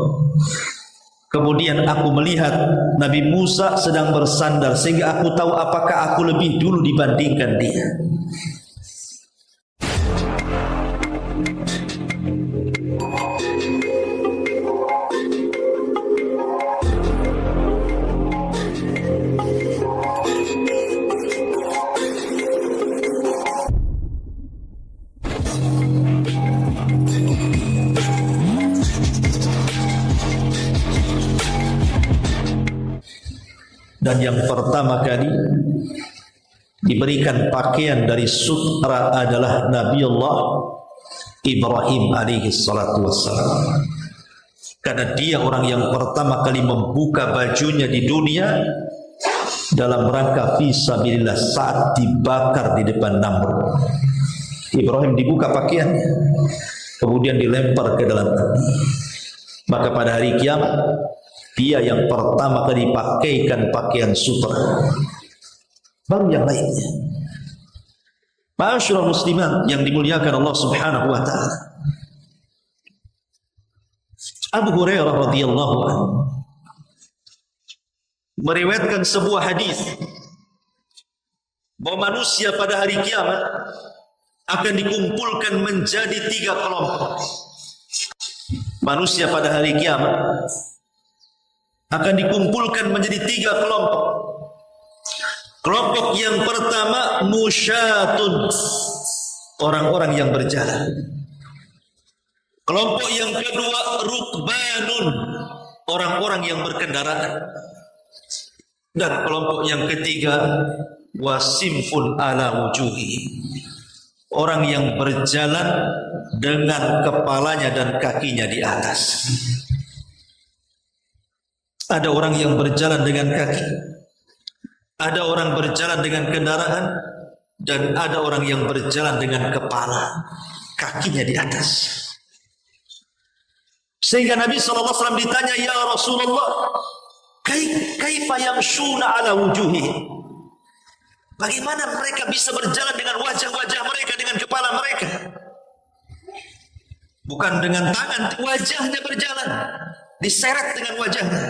Kemudian aku melihat Nabi Musa sedang bersandar, sehingga aku tahu apakah aku lebih dulu dibandingkan dia. Dan yang pertama kali diberikan pakaian dari sutra adalah Nabiullah Ibrahim alaihi salatu wassalam. Karena dia orang yang pertama kali membuka bajunya di dunia dalam rangka fisabilillah saat dibakar di depan Namrud. Ibrahim dibuka pakaiannya, kemudian dilempar ke dalam api. Maka pada hari kiamat dia yang pertama kali pakaikan pakaian sutra, baru yang lainnya. Ma'asyiral muslimat yang dimuliakan Allah Subhanahu wa taala, Abu Hurairah radhiyallahu anhu meriwayatkan sebuah hadis bahwa manusia pada hari kiamat akan dikumpulkan menjadi 3 kelompok. Manusia pada hari kiamat akan dikumpulkan menjadi 3 kelompok. Kelompok yang pertama musyatun, orang-orang yang berjalan. Kelompok yang kedua rukbanun, orang-orang yang berkendaraan. Dan kelompok yang ketiga wasimfun ala wujuhi, orang yang berjalan dengan kepalanya dan kakinya di atas. Ada orang yang berjalan dengan kaki, ada orang berjalan dengan kendaraan, dan ada orang yang berjalan dengan kepala, kakinya di atas. Sehingga Nabi SAW ditanya, ya Rasulullah, kaifa yamshuna ala wujuhi? Bagaimana mereka bisa berjalan dengan wajah-wajah mereka, dengan kepala mereka? Bukan dengan tangan, wajahnya berjalan, diseret dengan wajahnya.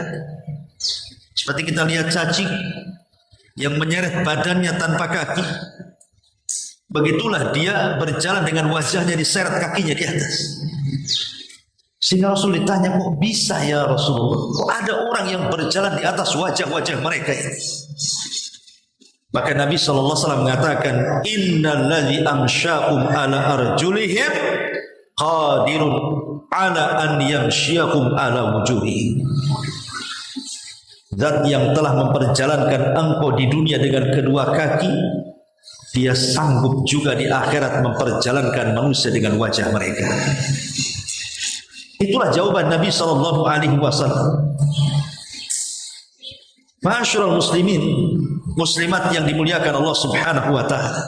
Seperti kita lihat cacing yang menyeret badannya tanpa kaki, begitulah dia berjalan dengan wajahnya diseret kakinya di atas. Sehingga Rasul ditanya, kok bisa ya Rasulullah, kok ada orang yang berjalan di atas wajah-wajah mereka ini? Maka Nabi SAW mengatakan, innal ladzi amsyakum ala arjulihim qadirun ala an yamsyiakum ala wujuhihim. Zat yang telah memperjalankan engkau di dunia dengan kedua kaki, dia sanggup juga di akhirat memperjalankan manusia dengan wajah mereka. Itulah jawaban Nabi SAW. Ma'asyiral muslimin, muslimat yang dimuliakan Allah Subhanahu wa taala.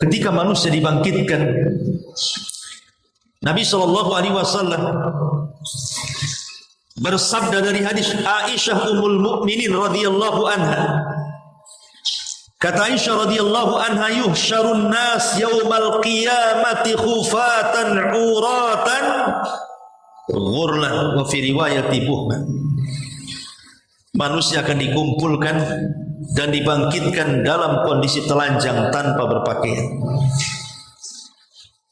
Ketika manusia dibangkitkan, Nabi SAW bersabda dari hadis Aisyah Ummul Mukminin radhiyallahu anha. Kata Aisyah radhiyallahu anha, yuhsyarun nas yaumal qiyamati khufatan uratan ghurlan wa fi riwayati buhman. Manusia akan dikumpulkan dan dibangkitkan dalam kondisi telanjang tanpa berpakaian,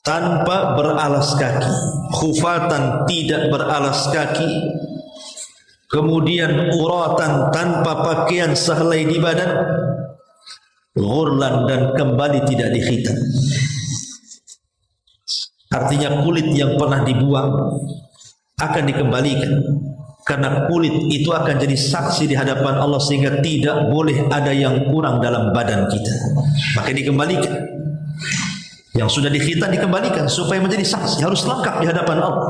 tanpa beralas kaki, khufatan tidak beralas kaki, kemudian uratan tanpa pakaian sehelai di badan, ghurlan dan kembali tidak dikhitan. Artinya kulit yang pernah dibuang akan dikembalikan, karena kulit itu akan jadi saksi di hadapan Allah sehingga tidak boleh ada yang kurang dalam badan kita. Maka dikembalikan. Yang sudah dikhitan dikembalikan supaya menjadi saksi, harus lengkap di hadapan Allah.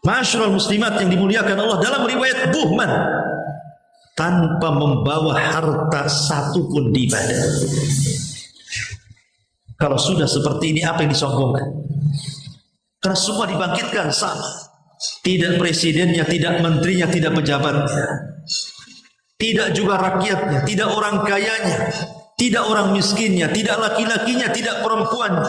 Ma'asyiral muslimat yang dimuliakan Allah, dalam riwayat Buhman, tanpa membawa harta satu pun di badan. Kalau sudah seperti ini, apa yang disombongkan? Karena semua dibangkitkan sama. Tidak presidennya, tidak menterinya, tidak pejabatnya, tidak juga rakyatnya, tidak orang kayanya, tidak orang miskinnya, tidak laki-lakinya, tidak perempuannya.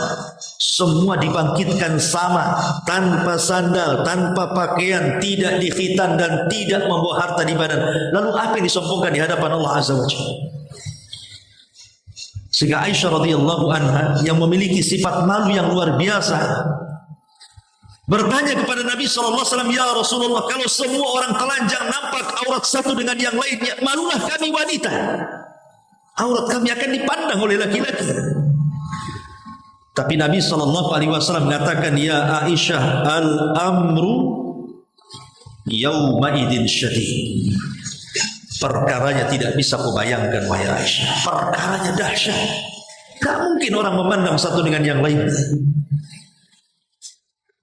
Semua dibangkitkan sama, tanpa sandal, tanpa pakaian, tidak dikhitan dan tidak membawa harta di badan. Lalu apa yang disombongkan di hadapan Allah Azza wa Jalla? Sehingga Aisyah radhiyallahu anha yang memiliki sifat malu yang luar biasa bertanya kepada Nabi SAW, ya Rasulullah, kalau semua orang telanjang nampak aurat satu dengan yang lainnya, malulah kami wanita. Aurat kami akan dipandang oleh laki-laki. Tapi Nabi SAW mengatakan, ya Aisyah, al-amru yawma idin syadid. Perkaranya tidak bisa kau bayangkan, wahai Aisyah. Perkaranya dahsyat. Tak mungkin orang memandang satu dengan yang lain.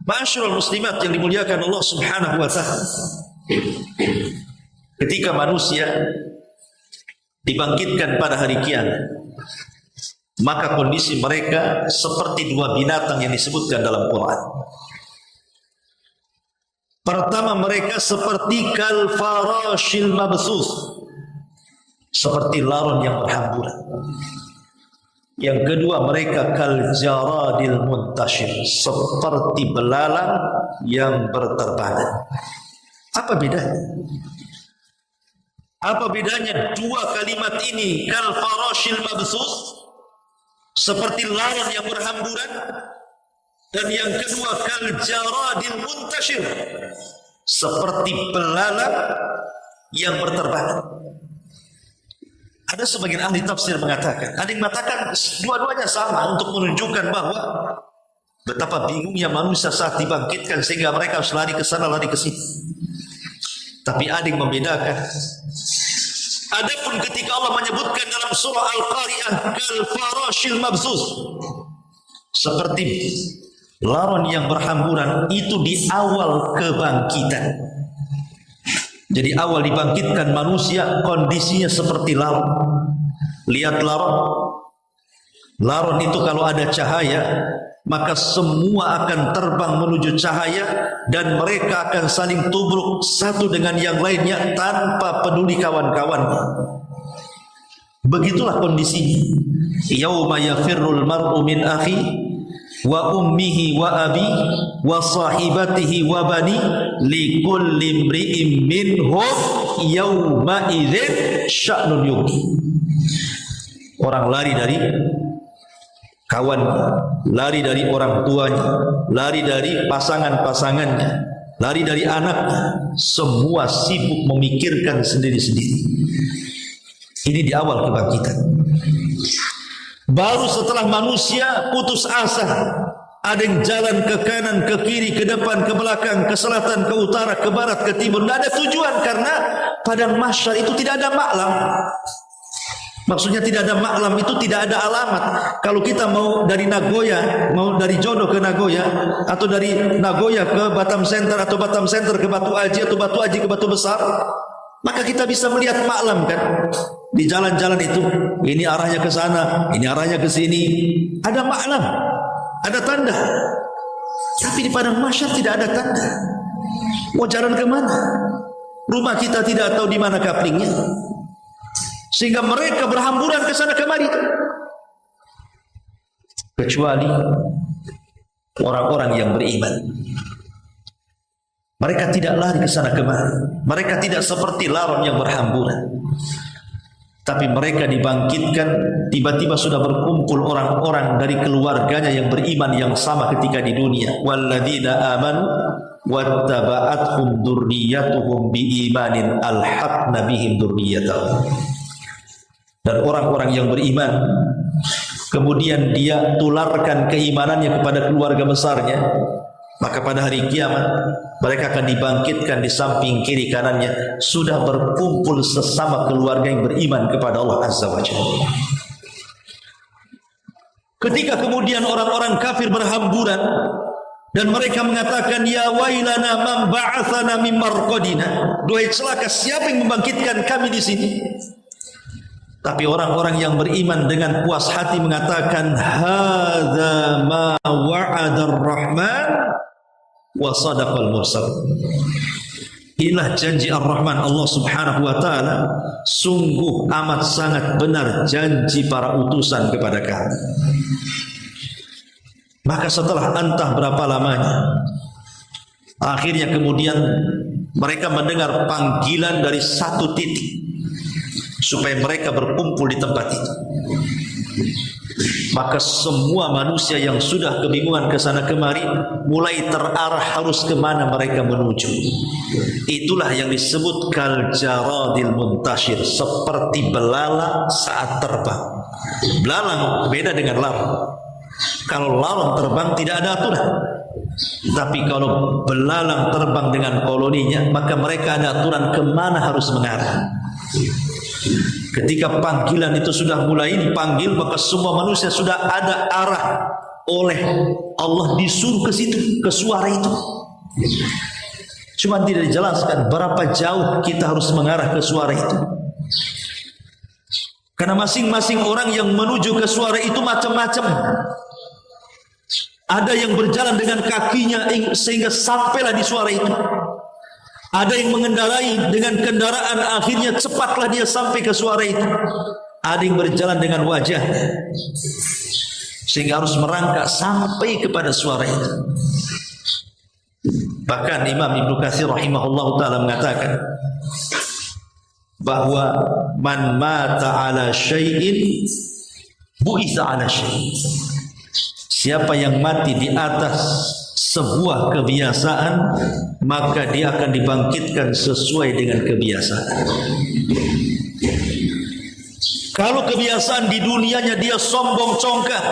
Ma'asyiral muslimat yang dimuliakan Allah Subhanahu wa taala. Ketika manusia dibangkitkan pada hari kiamat, maka kondisi mereka seperti dua binatang yang disebutkan dalam Quran. Pertama, mereka seperti kal farashil mabthus, seperti laron yang berhamburan. Yang kedua, mereka kal jaradil muntashir, seperti belalang yang berterbangan. Apa bedanya? Apa bedanya dua kalimat ini? Kal farashil mabthus, seperti laron yang berhamburan, dan yang kedua kal jaradil muntashir, seperti belalang yang berterbangan. Ada sebagian ahli tafsir mengatakan, ada yang mengatakan dua-duanya sama untuk menunjukkan bahwa betapa bingungnya manusia saat dibangkitkan sehingga mereka harus lari ke sana, lari ke sini. Tapi ada yang membedakan. Adapun ketika Allah menyebutkan dalam surah Al-Qari'ah kal farashil mabthus, seperti laron yang berhamburan, itu di awal kebangkitan. Jadi awal dibangkitkan manusia kondisinya seperti laron. Lihat laron. Laron itu kalau ada cahaya, maka semua akan terbang menuju cahaya dan mereka akan saling tubruk satu dengan yang lainnya tanpa peduli kawan-kawannya. Begitulah kondisinya. Yauma yafirrul mar'u min akhi wa ummihi wa abi wa sahibatihi wa bani likulli imri'in minhum yawma idzin sya'nun yughni. Orang lari dari kawannya, lari dari orang tuanya, lari dari pasangan-pasangannya, lari dari anaknya, semua sibuk memikirkan sendiri-sendiri. Ini di awal kebangkitan. Baru setelah manusia putus asa, ada yang jalan ke kanan, ke kiri, ke depan, ke belakang, ke selatan, ke utara, ke barat, ke timur. Tidak ada tujuan, karena padang mahsyar itu tidak ada maklam. Maksudnya tidak ada maklam itu tidak ada alamat. Kalau kita mau dari Nagoya, mau dari Jodo ke Nagoya, atau dari Nagoya ke Batam Center, atau Batam Center ke Batu Aji, atau Batu Aji ke Batu Besar, maka kita bisa melihat maklam kan di jalan-jalan itu. Ini arahnya ke sana, ini arahnya ke sini. Ada maklam, ada tanda. Tapi di padang mahsyar tidak ada tanda. Mau jalan ke mana? Rumah kita tidak tahu di mana kaplingnya. Sehingga mereka berhamburan ke sana kemari. Kecuali orang-orang yang beriman. Mereka tidak lari ke sana kemari. Mereka tidak seperti laron yang berhamburan. Tapi mereka dibangkitkan, tiba-tiba sudah berkumpul orang-orang dari keluarganya yang beriman yang sama ketika di dunia. Walladzina amanu wattaba'athum dzurriyyatuhum biimanin alhaqna bihim dzurriyyatahum. Dan orang-orang yang beriman, kemudian dia tularkan keimanannya kepada keluarga besarnya, maka pada hari kiamat mereka akan dibangkitkan di samping kiri kanannya, sudah berkumpul sesama keluarga yang beriman kepada Allah Azza wa Jalla. Ketika kemudian orang-orang kafir berhamburan dan mereka mengatakan, ya wailana man ba'athana min marqadina, duhai celaka, siapa yang membangkitkan kami di sini? Tapi orang-orang yang beriman dengan puas hati mengatakan, hadza ma wa'adar rahman wa sadaqal mursal. Inilah janji Ar-Rahman, Allah Subhanahu wa taala, sungguh amat sangat benar janji para utusan kepada kami. Maka setelah entah berapa lamanya, akhirnya kemudian mereka mendengar panggilan dari satu titik supaya mereka berkumpul di tempat itu. Maka semua manusia yang sudah kebingungan ke sana kemari mulai terarah harus kemana mereka menuju. Itulah yang disebut kal jaradil muntashir, seperti belalang saat terbang. Belalang beda dengan lalang. Kalau lalang terbang tidak ada aturan. Tapi kalau belalang terbang dengan koloninya, maka mereka ada aturan kemana harus mengarah. Ketika panggilan itu sudah mulai dipanggil, maka semua manusia sudah ada arah oleh Allah, disuruh ke situ, ke suara itu. Cuma tidak dijelaskan berapa jauh kita harus mengarah ke suara itu. Karena masing-masing orang yang menuju ke suara itu macam-macam. Ada yang berjalan dengan kakinya sehingga sampailah di suara itu. Ada yang mengendarai dengan kendaraan, akhirnya cepatlah dia sampai ke suara itu. Ada yang berjalan dengan wajah sehingga harus merangkak sampai kepada suara itu. Bahkan Imam Ibnu Katsir rahimahullah ta'ala mengatakan bahwa man mata ala syai'in bu'itha ala syai'in. Siapa yang mati di atas sebuah kebiasaan, maka dia akan dibangkitkan sesuai dengan kebiasaan. Kalau kebiasaan di dunianya dia sombong congkak,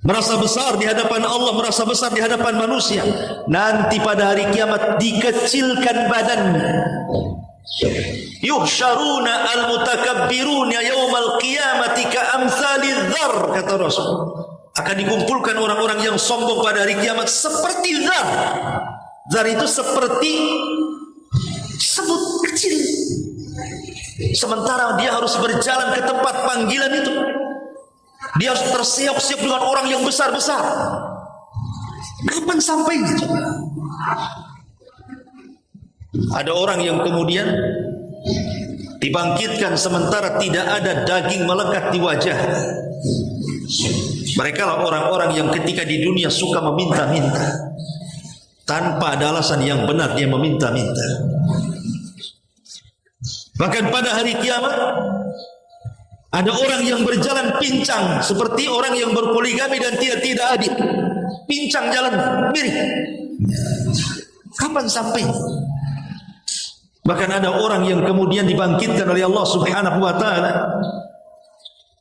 merasa besar di hadapan Allah, merasa besar di hadapan manusia, nanti pada hari kiamat dikecilkan badannya. Yuhsyaruna al-mutakabbiruna yaumal qiyamati ka'amsalidz dzar, kata Rasul. Akan dikumpulkan orang-orang yang sombong pada hari kiamat seperti zar. Zar itu seperti semut kecil. Sementara dia harus berjalan ke tempat panggilan itu, dia harus tersiap-siap dengan orang yang besar-besar. Kapan sampainya? Ada orang yang kemudian dibangkitkan sementara tidak ada daging melekat di wajah. Mereka lah orang-orang yang ketika di dunia suka meminta-minta, tanpa ada alasan yang benar dia meminta-minta. Bahkan pada hari kiamat ada orang yang berjalan pincang seperti orang yang berpoligami dan tidak adil. Pincang jalan miring. Kapan sampai? Bahkan ada orang yang kemudian dibangkitkan oleh Allah Subhanahu wa taala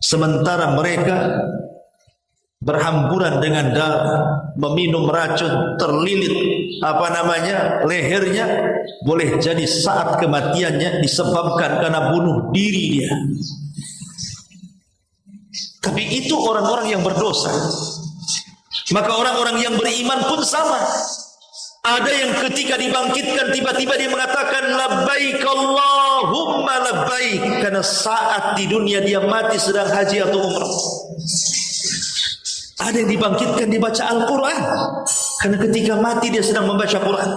sementara mereka berhamburan dengan darah, meminum racun, terlilit lehernya, boleh jadi saat kematiannya disebabkan karena bunuh diri dia. Tapi itu orang-orang yang berdosa. Maka orang-orang yang beriman pun sama. Ada yang ketika dibangkitkan tiba-tiba dia mengatakan labbaik Allahumma labbaik, karena saat di dunia dia mati sedang haji atau umrah. Ada yang dibangkitkan dibaca Al-Quran, karena ketika mati dia sedang membaca Quran.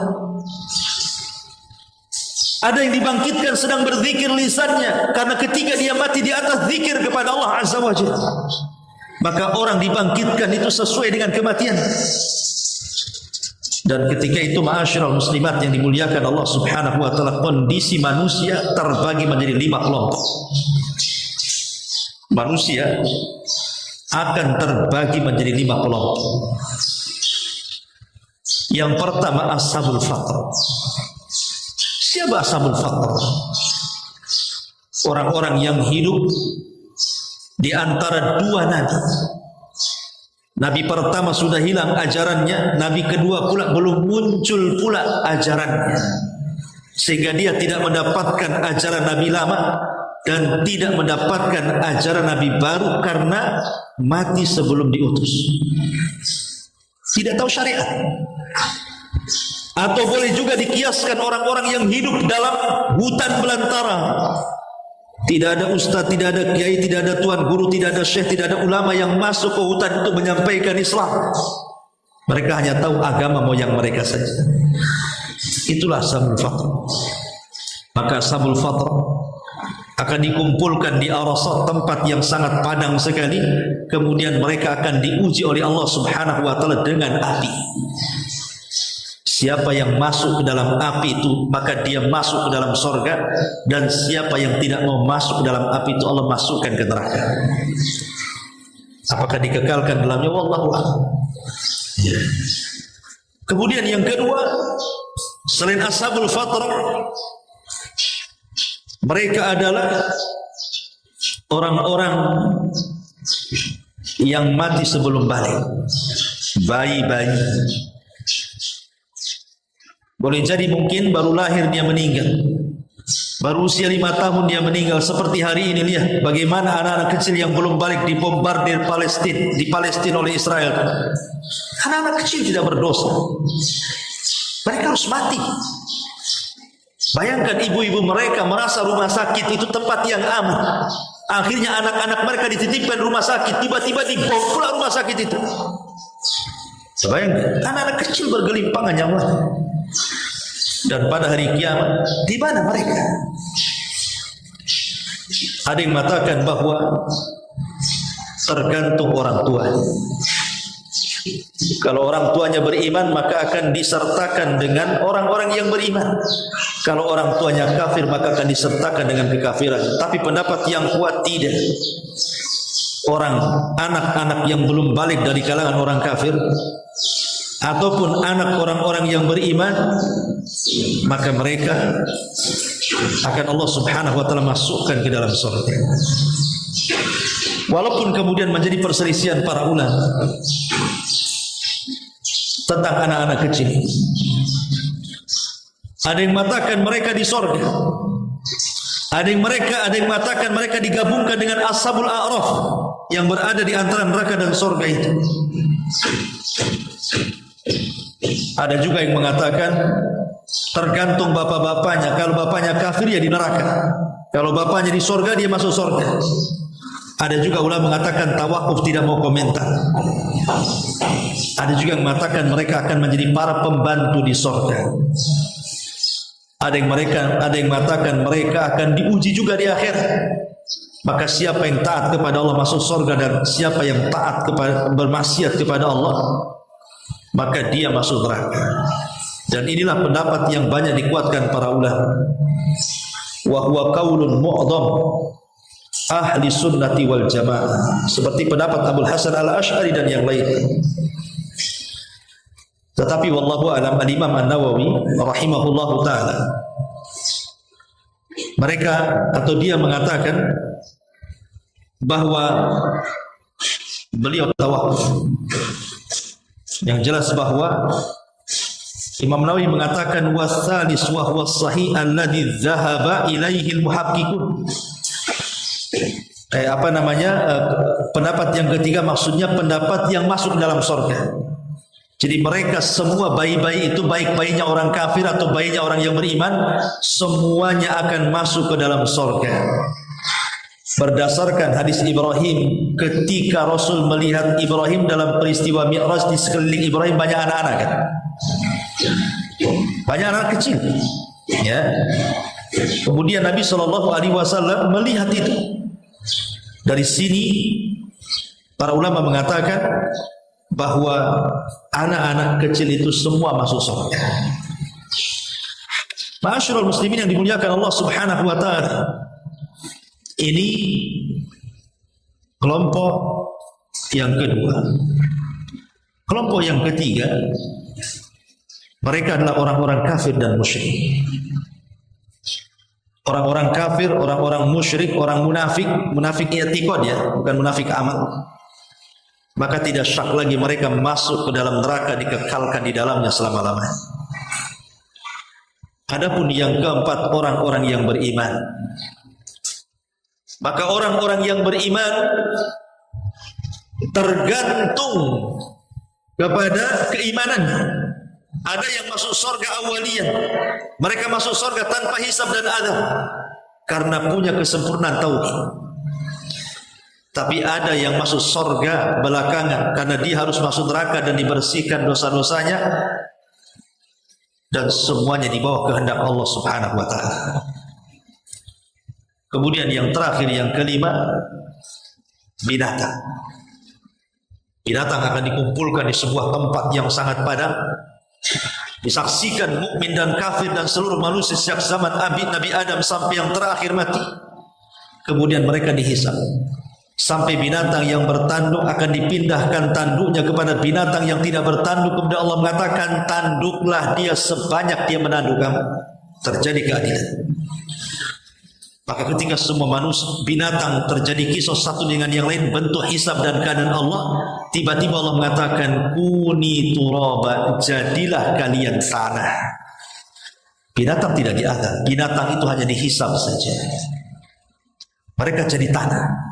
Ada yang dibangkitkan sedang berzikir lisannya, karena ketika dia mati di atas zikir kepada Allah Azza wa Jalla. Maka orang dibangkitkan itu sesuai dengan kematian. Dan ketika itu ma'asyiral muslimat yang dimuliakan Allah Subhanahu wa taala, kondisi manusia terbagi menjadi 5 kelompok. Manusia akan terbagi menjadi 5 kelompok. Yang pertama ashabul faqr. Siapa ashabul faqr? Orang-orang yang hidup di antara 2 nabi. Nabi pertama sudah hilang ajarannya, nabi kedua pula belum muncul pula ajarannya. Sehingga dia tidak mendapatkan ajaran nabi lama dan tidak mendapatkan ajaran nabi baru karena mati sebelum diutus. Tidak tahu syariat. Atau boleh juga dikiaskan orang-orang yang hidup dalam hutan belantara. Tidak ada ustaz, tidak ada kiai, tidak ada tuan guru, tidak ada syekh, tidak ada ulama yang masuk ke hutan untuk menyampaikan Islam. Mereka hanya tahu agama moyang mereka saja. Itulah ashabul faqr. Maka ashabul faqr akan dikumpulkan di Arasat, tempat yang sangat padang sekali. Kemudian mereka akan diuji oleh Allah Subhanahu wa taala dengan api. Siapa yang masuk ke dalam api itu, maka dia masuk ke dalam sorga. Dan siapa yang tidak mau masuk ke dalam api itu, Allah masukkan ke neraka. Apakah dikekalkan dalamnya? Wallahu a'lam. Kemudian yang kedua, selain ashabul faqr, mereka adalah orang-orang yang mati sebelum balik. Bayi-bayi. Boleh jadi mungkin baru lahir dia meninggal, baru usia 5 tahun dia meninggal. Seperti hari ini lihat bagaimana anak-anak kecil yang belum balik dibombardir di Palestina oleh Israel. Anak-anak kecil tidak berdosa, mereka harus mati. Bayangkan ibu-ibu mereka merasa rumah sakit itu tempat yang aman. Akhirnya anak-anak mereka dititipkan rumah sakit, tiba-tiba dibom pula rumah sakit itu. Bayangkan anak-anak kecil bergelimpangan nyawa. Dan pada hari kiamat, di mana mereka? Ada yang mengatakan bahwa tergantung orang tua. Kalau orang tuanya beriman, maka akan disertakan dengan orang-orang yang beriman. Kalau orang tuanya kafir, maka akan disertakan dengan kekafiran. Tapi pendapat yang kuat tidak. Anak-anak yang belum balik dari kalangan orang kafir ataupun anak orang-orang yang beriman, maka mereka akan Allah Subhanahu wa taala masukkan ke dalam surga. Walaupun kemudian menjadi perselisihan para ulama tentang anak-anak kecil. Ada yang mengatakan mereka di surga. Ada yang mengatakan mereka digabungkan dengan ashabul a'raf yang berada di antara neraka dan surga itu. Ada juga yang mengatakan tergantung bapak-bapaknya. Kalau bapaknya kafir ya di neraka. Kalau bapaknya di surga dia masuk surga. Ada juga ulama mengatakan tawakuf, tidak mau komentar. Ada juga yang mengatakan mereka akan menjadi para pembantu di surga. Ada yang mengatakan mereka akan diuji juga di akhirat. Maka siapa yang taat kepada Allah masuk surga, dan siapa yang taat kepada bermaksiat kepada Allah, maka dia masuk neraka. Dan inilah pendapat yang banyak dikuatkan para ulama. Wa huwa qaulun mu'dham ahli sunnati wal jamaah, seperti pendapat Abul Hasan al-Asy'ari dan yang lain. Tetapi wallahu alam, al-Imam An-Nawawi rahimahullahu taala, mereka atau dia mengatakan bahwa beliau tawakuf. Yang jelas bahwa Imam Nawawi mengatakan wasalis wa huwa sahih alladhi dhahaba ilaihi al-muhaqqiqun. Pendapat yang ketiga maksudnya pendapat yang masuk dalam surga. Jadi mereka semua bayi-bayi itu, baik bayinya orang kafir atau bayinya orang yang beriman, semuanya akan masuk ke dalam surga. Berdasarkan hadis Ibrahim, ketika Rasul melihat Ibrahim dalam peristiwa Mi'raj, di sekeliling Ibrahim banyak anak-anak kan? Banyak anak kecil, ya. Kemudian Nabi SAW melihat itu. Dari sini para ulama mengatakan bahwa anak-anak kecil itu semua masuk surga. Ma'asyiral muslimin yang dimuliakan Allah Subhanahu wa taala. Ini kelompok yang kedua. Kelompok yang ketiga, mereka adalah orang-orang kafir dan musyrik. Orang-orang kafir, orang-orang musyrik, orang munafik. Munafik i'tiqad ya, bukan munafik amal. Maka tidak syak lagi mereka masuk ke dalam neraka, dikekalkan di dalamnya selama-lamanya. Adapun yang keempat, orang-orang yang beriman. Maka orang-orang yang beriman tergantung kepada keimanannya. Ada yang masuk surga awaliyah, mereka masuk surga tanpa hisab dan adab karena punya kesempurnaan tauhid. Tapi ada yang masuk surga belakangan karena dia harus masuk neraka dan dibersihkan dosa-dosanya, dan semuanya di bawah kehendak Allah Subhanahu wa taala. Kemudian yang terakhir, yang kelima, binatang. Binatang akan dikumpulkan di sebuah tempat yang sangat padang, disaksikan mukmin dan kafir dan seluruh manusia sejak zaman Nabi Adam sampai yang terakhir mati. Kemudian mereka dihisab. Sampai binatang yang bertanduk akan dipindahkan tanduknya kepada binatang yang tidak bertanduk. Kemudian Allah mengatakan, tanduklah dia sebanyak dia menanduk kamu. Terjadi keadilan. Maka ketika semua manusia, binatang terjadi kisah satu dengan yang lain, bentuk hisab dan keadaan Allah, tiba-tiba Allah mengatakan, kuni turaba, jadilah kalian tanah. Binatang tidak diadab, binatang itu hanya dihisab saja. Mereka jadi tanah.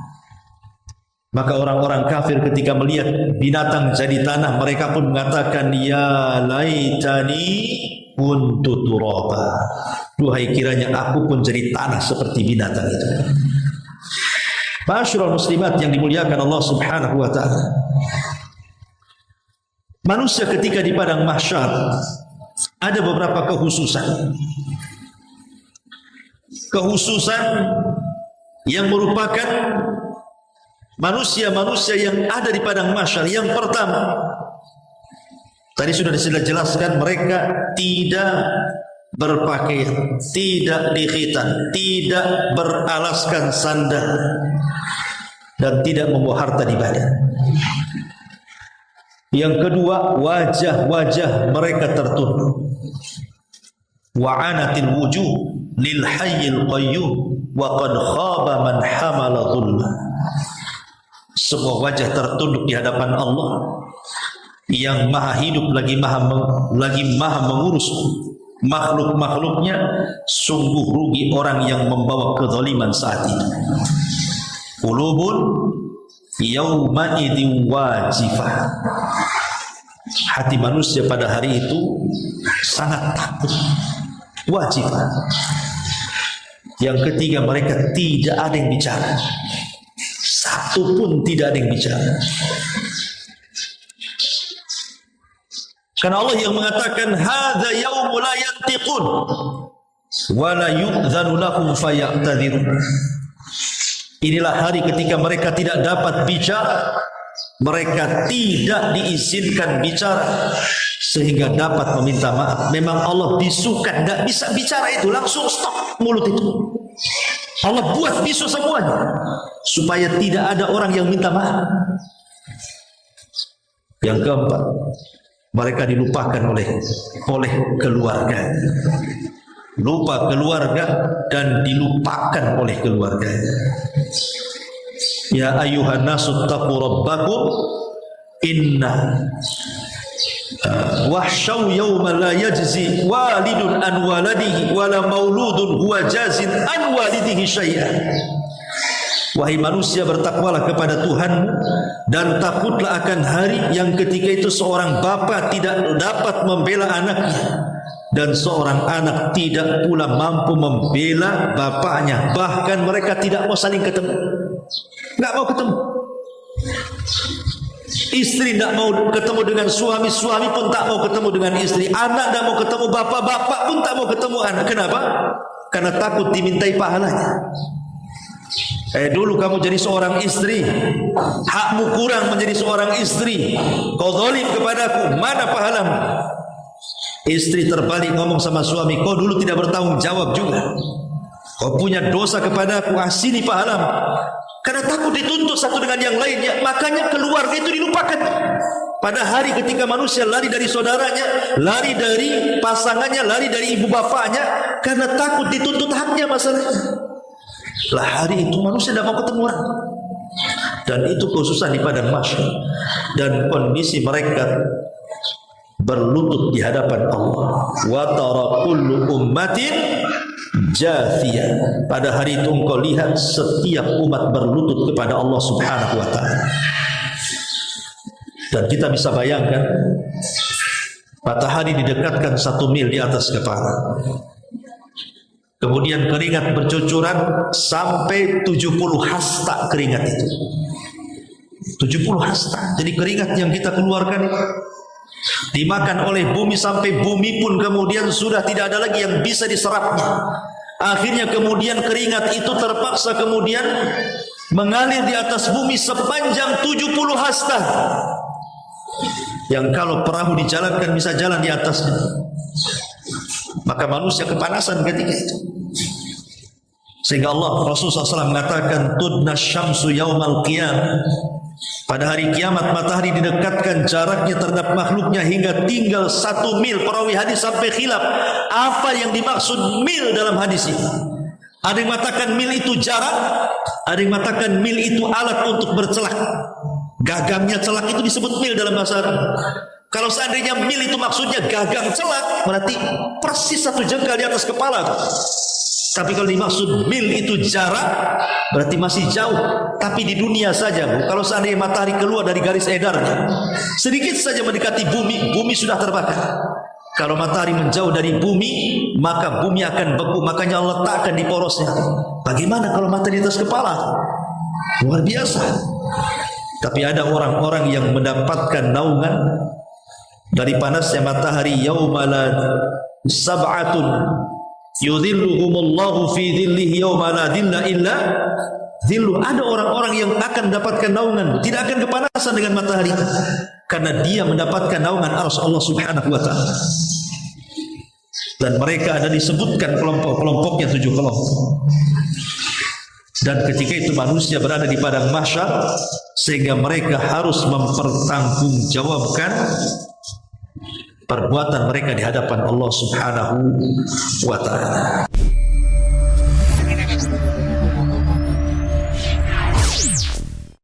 Maka orang-orang kafir ketika melihat binatang jadi tanah, mereka pun mengatakan, ya laitani kuntu turaba. Duhai kiranya aku pun jadi tanah seperti binatang itu. Ma'asyiral muslimat yang dimuliakan Allah Subhanahu wa taala. Manusia ketika di padang mahsyar ada beberapa kekhususan. Kekhususan yang merupakan manusia-manusia yang ada di padang mahsyar. Yang pertama, tadi sudah dijelaskan, mereka tidak berpakaian, tidak dikhitan, tidak beralaskan sandal, dan tidak membawa harta di badan. Yang kedua, wajah-wajah mereka tertunduk. Wa'anatil wujuh lil hayyil qayyum wa qad khaba man hamala dhulma. Semua wajah tertunduk di hadapan Allah yang maha hidup lagi maha mengurus makhluk-makhluknya. Sungguh rugi orang yang membawa kezaliman saat itu. Qulubun yauma idzin wajifah. Hati manusia pada hari itu sangat takut, wajifah. Yang ketiga, mereka tidak ada yang bicara. Satu pun tidak ada yang bicara. Karena Allah yang mengatakan, hadza yaumul la yantiqun wa la yu'dzanu lahum faya'tadzirun. Inilah hari ketika mereka tidak dapat bicara, mereka tidak diizinkan bicara sehingga dapat meminta maaf. Memang Allah bisukan, tidak bisa bicara itu, langsung stop mulut itu. Allah buat bisu semuanya supaya tidak ada orang yang minta maaf. Yang keempat, mereka dilupakan oleh keluarga. Lupa keluarga dan dilupakan oleh keluarga. Ya ayuhan nasu taqu rabbakum inna wahsyaw yawma la yajzi walidun an waladihi wala mauludun huwa jazin an walidihi syai'an. Wahai manusia, bertakwalah kepada Tuhanmu dan takutlah akan hari yang ketika itu seorang bapa tidak dapat membela anaknya dan seorang anak tidak pula mampu membela bapaknya. Bahkan mereka tidak mau saling ketemu, nggak mau ketemu. Istri tidak mau ketemu dengan suami, suami pun tak mau ketemu dengan istri, anak tidak mau ketemu bapak, bapak pun tak mau ketemu anak. Kenapa? Karena takut dimintai pahalanya. Dulu kamu jadi seorang istri, hakmu kurang menjadi seorang istri, kau zalim kepadaku, mana pahalamu? Istri terbalik ngomong sama suami, kau dulu tidak bertanggung jawab juga, kau punya dosa kepadaku, sini pahalamu. Karena takut dituntut satu dengan yang lainnya, makanya keluarga itu dilupakan. Pada hari ketika manusia lari dari saudaranya, lari dari pasangannya, lari dari ibu bapaknya, karena takut dituntut haknya masalahnya. Lah hari itu manusia tidak mau ketemu orang. Dan itu khususan di padang mahsyar. Dan kondisi mereka berlutut di hadapan Allah. Wa tara kullu ummatin jathiyah. Pada hari itu engkau lihat setiap umat berlutut kepada Allah Subhanahu wa ta'ala. Dan kita bisa bayangkan, matahari didekatkan 1 mil di atas kepala. Kemudian keringat bercucuran sampai 70 hasta keringat itu. 70 hasta. Jadi keringat yang kita keluarkan itu dimakan oleh bumi sampai bumi pun kemudian sudah tidak ada lagi yang bisa diserapnya. Akhirnya kemudian keringat itu terpaksa kemudian mengalir di atas bumi sepanjang 70 hasta. Yang kalau perahu dijalankan bisa jalan di atasnya. Maka manusia kepanasan ketika itu. Sehingga Allah Rasulullah SAW mengatakan tudna syamsu yaumal qiyamah. Pada hari kiamat matahari didekatkan jaraknya terhadap makhluknya hingga tinggal 1 mil. Perawi hadis sampai khilaf apa yang dimaksud mil dalam hadis ini. Ada yang mengatakan mil itu jarak, ada yang mengatakan mil itu alat untuk bercelak. Gagangnya celak itu disebut mil dalam bahasa Arab. Kalau seandainya mil itu maksudnya gagang celak, berarti persis 1 jengkal di atas kepala. Tapi kalau dimaksud mil itu jarak, berarti masih jauh. Tapi di dunia saja, Bu, kalau seandainya matahari keluar dari garis edarnya, sedikit saja mendekati bumi, bumi sudah terbakar. Kalau matahari menjauh dari bumi, maka bumi akan beku. Makanya Allah letakkan di porosnya. Bagaimana kalau matahari di atas kepala? Luar biasa. Tapi ada orang-orang yang mendapatkan naungan dari panasnya matahari. Yaumala sab'atun yudhilluhumullahu fi dhillihi yawma la dhilla illa dhilluh. Ada orang-orang yang akan mendapatkan naungan, tidak akan kepanasan dengan matahari, karena dia mendapatkan naungan arsy Allah Subhanahu wa ta'ala. Dan mereka ada disebutkan kelompok-kelompoknya 7 kelompok. Dan ketika itu manusia berada di padang mahsyar, sehingga mereka harus mempertanggungjawabkan perbuatan mereka di hadapan Allah Subhanahu wa ta'ala.